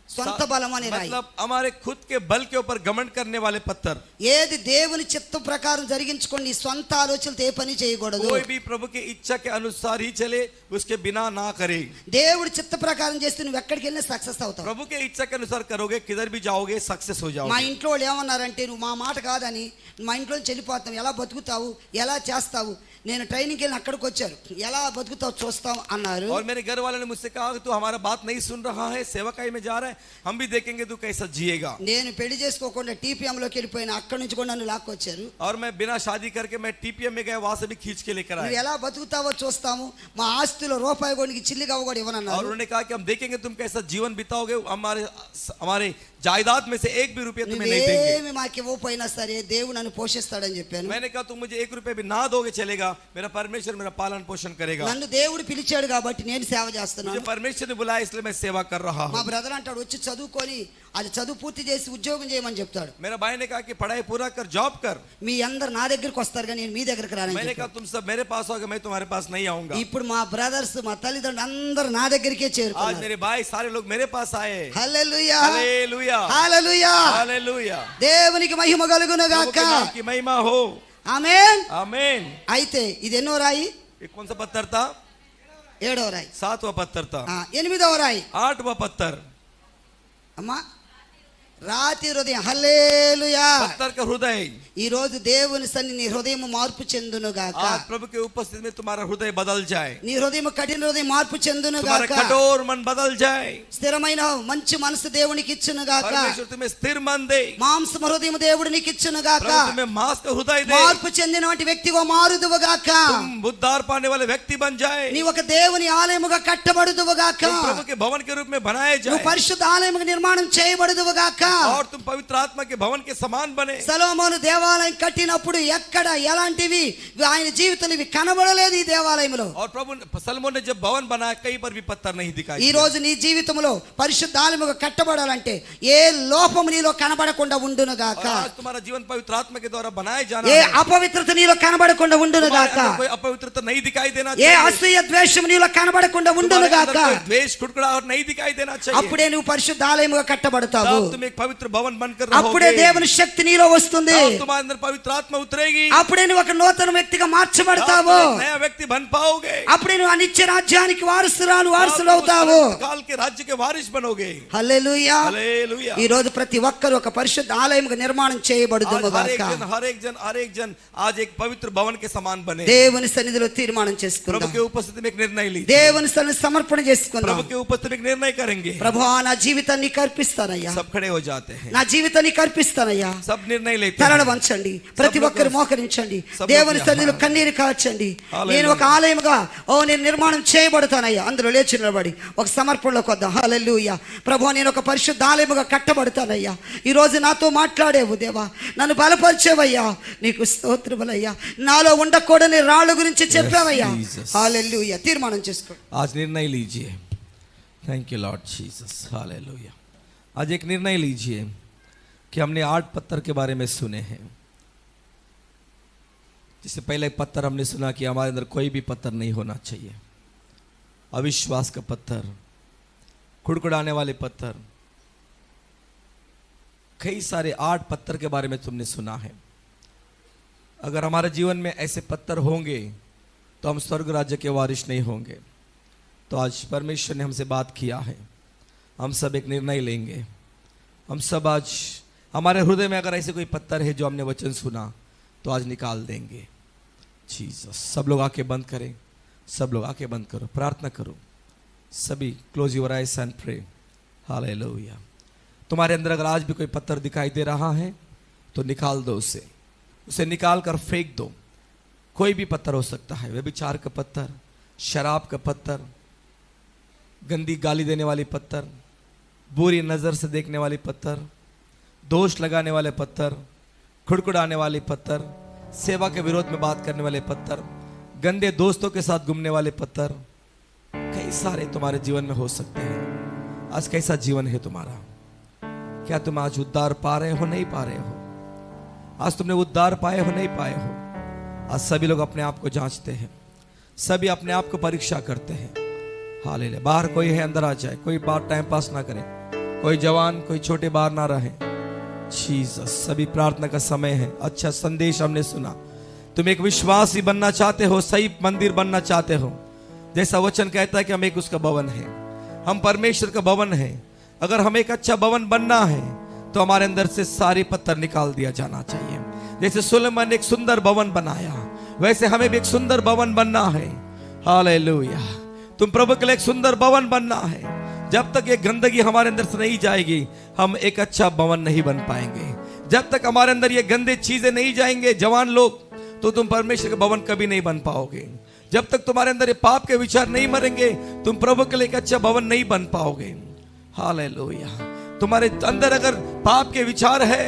సొంత బలం అనే రాయి. मतलब हमारे खुद के बल के ऊपर घमंड करने वाले पत्थर। ఏది దేవుని చిత్త ప్రకారం జరిగించుకోండి, సొంత ఆలోచనలతో ఏ పని చేయకూడదు. कोई भी प्रभु के इच्छा के अनुसार ही चले, उसके बिना ना करे। దేవుడి చిత్త ప్రకారం చేస్తే నువ్వు ఎక్కడికి వెళ్ళినా సక్సెస్ అవుతావు. प्रभु के इच्छा के अनुसार करोगे, किधर भी जाओगे सक्सेस हो మా जाओगे। ఇంట్లో వాళ్ళు ఏమన్నారంటే నువ్వు మా మాట కాదని మా ఇంట్లో చెల్లిపోతావు, ఎలా బతుకుతావు, ఎలా చేస్తావు, నేను ట్రైనింగ్కి వెళ్ళి అక్కడికి వచ్చారు, ఎలా బతుకుతావు చూస్తాం అన్నారు. और मेरे घर वाले ने मुझसे कहा कि तू हमारा बात नहीं सुन रहा है, सेवकाई में जा रहा है, हम भी देखेंगे तू कैसा जिएगा। నేను పెళ్లి చేసుకోకుండా టీపీఎం లోకి వెళ్ళిపోయినా అక్కడి నుంచి కూడా నన్ను లాక్కొచ్చారు. और मैं बिना शादी करके मैं टीपीएम में गया, वहां से भी खींच के लेकर నువ్వు आए। ఎలా బతుకుతావో చూస్తాము, మా ఆస్తిలో రూపాయి కూడా నీకు చిల్లిగా కూడా और ఇవ్వనన్నారు. उन्होंने कहा कि हम देखेंगे तुम कैसा जीवन बिताओगे, हमारे जायदाद में से 1 भी रुपया तुम्हें नहीं देंगे। నువ్వేమి మాకు ఇవ్వకపోయినా సరే దేవుడు నన్ను పోషిస్తాడని చెప్పాను. मैंने कहा तुम मुझे 1 रुपया भी ना दोगे चलेगा, मेरा परमेश्वर मेरा पालन पोषण करेगा। నన్ను దేవుడు పిలిచాడు కాబట్టి నేను సేవ मुझे చేస్తున్నాను. परमेश्वर ने बुलाया इसलिए मैं सेवा कर रहा మా हूँ। బ్రదర్ అంటాడు వచ్చి చదువుకొని అది చదువు పూర్తి చేసి ఉద్యోగం చేయమని చెప్తాడు. मेरा भाई ने कहा कि पढ़ाई पूरा कर, जॉब कर। మీ అందరు నా దగ్గరికి వస్తారు కానీ నేను మీ దగ్గరికి రానని मैंने చెప్పాడు. कहा तुम सब मेरे पास आओगे, मैं तुम्हारे पास नहीं आऊंगा। ఇప్పుడు మా బ్రదర్స్ మా తల్లిదండ్రులు అందరు నా దగ్గరికే आज చేరుకున్నారు. मेरे भाई सारे लोग मेरे पास आए। హల్లెలూయా. हालेलुया। హల్లెలూయా. हालेलुया। దేవునికి మహిమ కలుగును प्रभु గాక. के नाम की महिमा हो। ఆమేన్. आमीन। అయితే ఇది ఎన్నో రాయి? ये कौन सा पत्थर था? ఏడవ రాయి. 7वां पत्थर था। ఎనిమిదవ రాయి 8वां पत्थर, అమ్మా రాతి హృదయం. హల్లెలూయా. पत्थर का हृदय। ఈ రోజు దేవుని సన్ని నీ హృదయం మార్పు చెందును గాక. आज प्रभु के उपस्थिति में तुम्हारा हृदय बदल जाए, నీ హృదయం కఠిన హృదయం మార్పు చెందును तुम्हारा గాక. कठोर मन बदल जाए, స్థిరమైన మంచి మనసు దేవునికి ఇచ్చును గాక. परमेश्वर तुम्हें स्थिर मन दे, మాంస హృదయం దేవుడు నీకు ఇచ్చును గాక. प्रभु तुम्हें मांस का हृदय दे, మార్పు చెందినటువంటి వ్యక్తిగా మారుదువు గాక. तुम उद्धार पाने वाले व्यक्ति बन जाए, నీ ఒక దేవుని ఆలయముగా కట్టబడుదువు గాక. तुम प्रभु के भवन के रूप में बनाए నువ్వు जाए, పరిశుద్ధ ఆలయముగా నిర్మాణం చేయబడుదువు గాక. और तुम पवित्र आत्मा के भवन के समान बने। సొలొమోను దేవాలయం కట్టినప్పుడు ఎక్కడ ఎలాంటివి ఆయన జీవితంలో ఇవి కనబడలేదు ఈ దేవాలయంలో। और प्रभु सलोमन ने जब भवन बनाया कहीं पर भी पत्थर नहीं दिखाई। ఈ రోజు నీ జీవితంలో పరిశుద్ధ ఆలయముగా కట్టబడాలంటే ఏ లోపము నీలో కనబడకుండా ఉండును గాక। आज तुम्हारा जीवन पवित्र आत्मा के द्वारा बनाया जाना ఏ है। అపవిత్రత నీలో కనబడకుండా ఉండును గాక। कोई अपवित्रता नहीं दिखाई देना ఏ चाहिए। అసూయ ద్వేషం నీలో కనబడకుండా ఉండును గాక। द्वेष कुड़कुड़ाहट नहीं दिखाई देना चाहिए। అప్పుడే నువ్వు పరిశుద్ధ ఆలయముగా కట్టబడతావు। तब तुम एक पवित्र भवन बनकर रहोगे। అప్పుడే దేవుని శక్తి నీలో వస్తుంది। तब तुम्हारे अंदर पवित्र आत्मा उतरेगी। అప్పుడే నువ్వు ఒక నూతన వ్యక్తిగా మార్చబడతావు। नया व्यक्ति बन पाओगे। అప్పుడే నువ్వు అనిత్య రాజ్యానికి వారసులవుతావు। काल के राज्य के वारिस बनोगे। హల్లెలూయా। हालेलुया। ఈ రోజు ప్రతి ఒక్కరు ఒక పరిశుద్ధ ఆలయముగా నిర్మాణం చేయబడుదుము గాక। हर एक जन आज एक पवित्र भवन के समान बने। దేవుని సన్నిధిలో తీర్మానం प्रभु చేసుకుందాం। के उपस्थिति में एक निर्णय लीजिए। దేవుని సన్నిధిలో సమర్పణ చేసుకుందాం। प्रभु के उपस्थिति में एक निर्णय करेंगे। ప్రభువా నా జీవితాన్ని కర్పిస్తానయ్యా। सब खड़े हो जाते हैं। నా జీవితాన్ని కర్పిస్తానయ్యా। सब निर्णय लेते తలలు हैं। వంచండి, ప్రతి ఒక్కరు మోకరించండి, सब దేవుని लोग సన్నిధిలో यहाँ। కన్నీరు కార్చండి। हालेलुया। నేను ఒక ఆలయముగా నేను నిర్మాణం చేయబడతానయ్యా। అందులో లేచి నిలబడి ఒక సమర్పణలోకి వద్దాం। హల్లెలూయా। ప్రభువా నేను ఒక పరిశుద్ధ ఆలయముగా కట్టబడతానయ్యా। ఈ రోజు నాతో మాట్లాడేవు దేవా, నన్ను బలపరిచేవయ్యా, నీకు స్తోత్రములయ్యా। నాలో ఉండకూడని రాళ్ళ గురించి చెప్పావయ్యా। Jesus. హల్లెలూయా। తీర్మానం చేసుకో। आज निर्णय लीजिए। Thank you Lord Jesus. Hallelujah. आज एक निर्णय लीजिए कि हमने 8 पत्थर के बारे में सुने हैं। जिससे पहले पत्थर हमने सुना कि हमारे अंदर कोई भी पत्थर नहीं होना चाहिए। अविश्वास का पत्थर, कुड़कुड़ाने वाले पत्थर, कई सारे 8 पत्थर के बारे में तुमने सुना है। अगर हमारे जीवन में ऐसे पत्थर होंगे तो हम स्वर्ग राज्य के वारिस नहीं होंगे। तो आज परमेश्वर ने हमसे बात किया है, हम सब एक निर्णय लेंगे। हम सब आज हमारे हृदय में अगर ऐसे कोई पत्थर है जो हमने वचन सुना तो आज निकाल देंगे। जीसस। सब लोग आंखें बंद करें, सब लोग आंखें बंद करो, प्रार्थना करो। सभी close your eyes and pray. Hallelujah. तुम्हारे अंदर अगर आज भी कोई पत्थर दिखाई दे रहा है तो निकाल दो उसे निकाल कर फेंक दो। कोई भी पत्थर हो सकता है, व्यभिचार का पत्थर, शराब का पत्थर, गंदी गाली देने वाली पत्थर, बुरी नज़र से देखने वाली पत्थर, दोष लगाने वाले पत्थर, खुड़कुड़ाने वाले पत्थर, सेवा के विरोध में बात करने वाले पत्थर, गंदे दोस्तों के साथ घूमने वाले पत्थर, कई सारे तुम्हारे जीवन में हो सकते हैं। आज कैसा जीवन है तुम्हारा? क्या तुम आज उद्धार पा रहे हो, नहीं पा रहे हो? आज तुमने उद्धार पाए हो, नहीं पाए हो? आज सभी लोग अपने आप को जांचते हैं, सभी अपने आप को परीक्षा करते हैं। हालेलुया। बाहर कोई है अंदर आ जाए, कोई बाहर टाइम पास ना करे, कोई जवान कोई छोटे बाहर ना रहे। जीसस। सभी प्रार्थना का समय है। अच्छा संदेश हमने सुना। तुम एक विश्वासी बनना चाहते हो, सही मंदिर बनना चाहते हो, जैसा वचन कहता है कि हम एक उसका भवन है, हम परमेश्वर का भवन है। अगर हमें एक अच्छा भवन बनना है तो हमारे अंदर से सारे पत्थर निकाल दिया जाना चाहिए। जैसे सुलेमान ने एक सुंदर भवन बनाया, वैसे हमें भी एक सुंदर भवन बनना है। हालेलुया। तुम प्रभु के लिए एक सुंदर भवन बनना है। जब तक ये गंदगी हमारे अंदर से नहीं जाएगी हम एक अच्छा भवन नहीं बन पाएंगे। जब तक हमारे अंदर ये गंदे चीजें नहीं जाएंगे जवान लोग, तो तुम परमेश्वर का भवन कभी नहीं बन पाओगे। जब तक तुम्हारे अंदर ये पाप के विचार नहीं मरेंगे तुम प्रभु के लिए एक अच्छा भवन नहीं बन पाओगे। हालेलुया। तुम्हारे अंदर अगर पाप के विचार है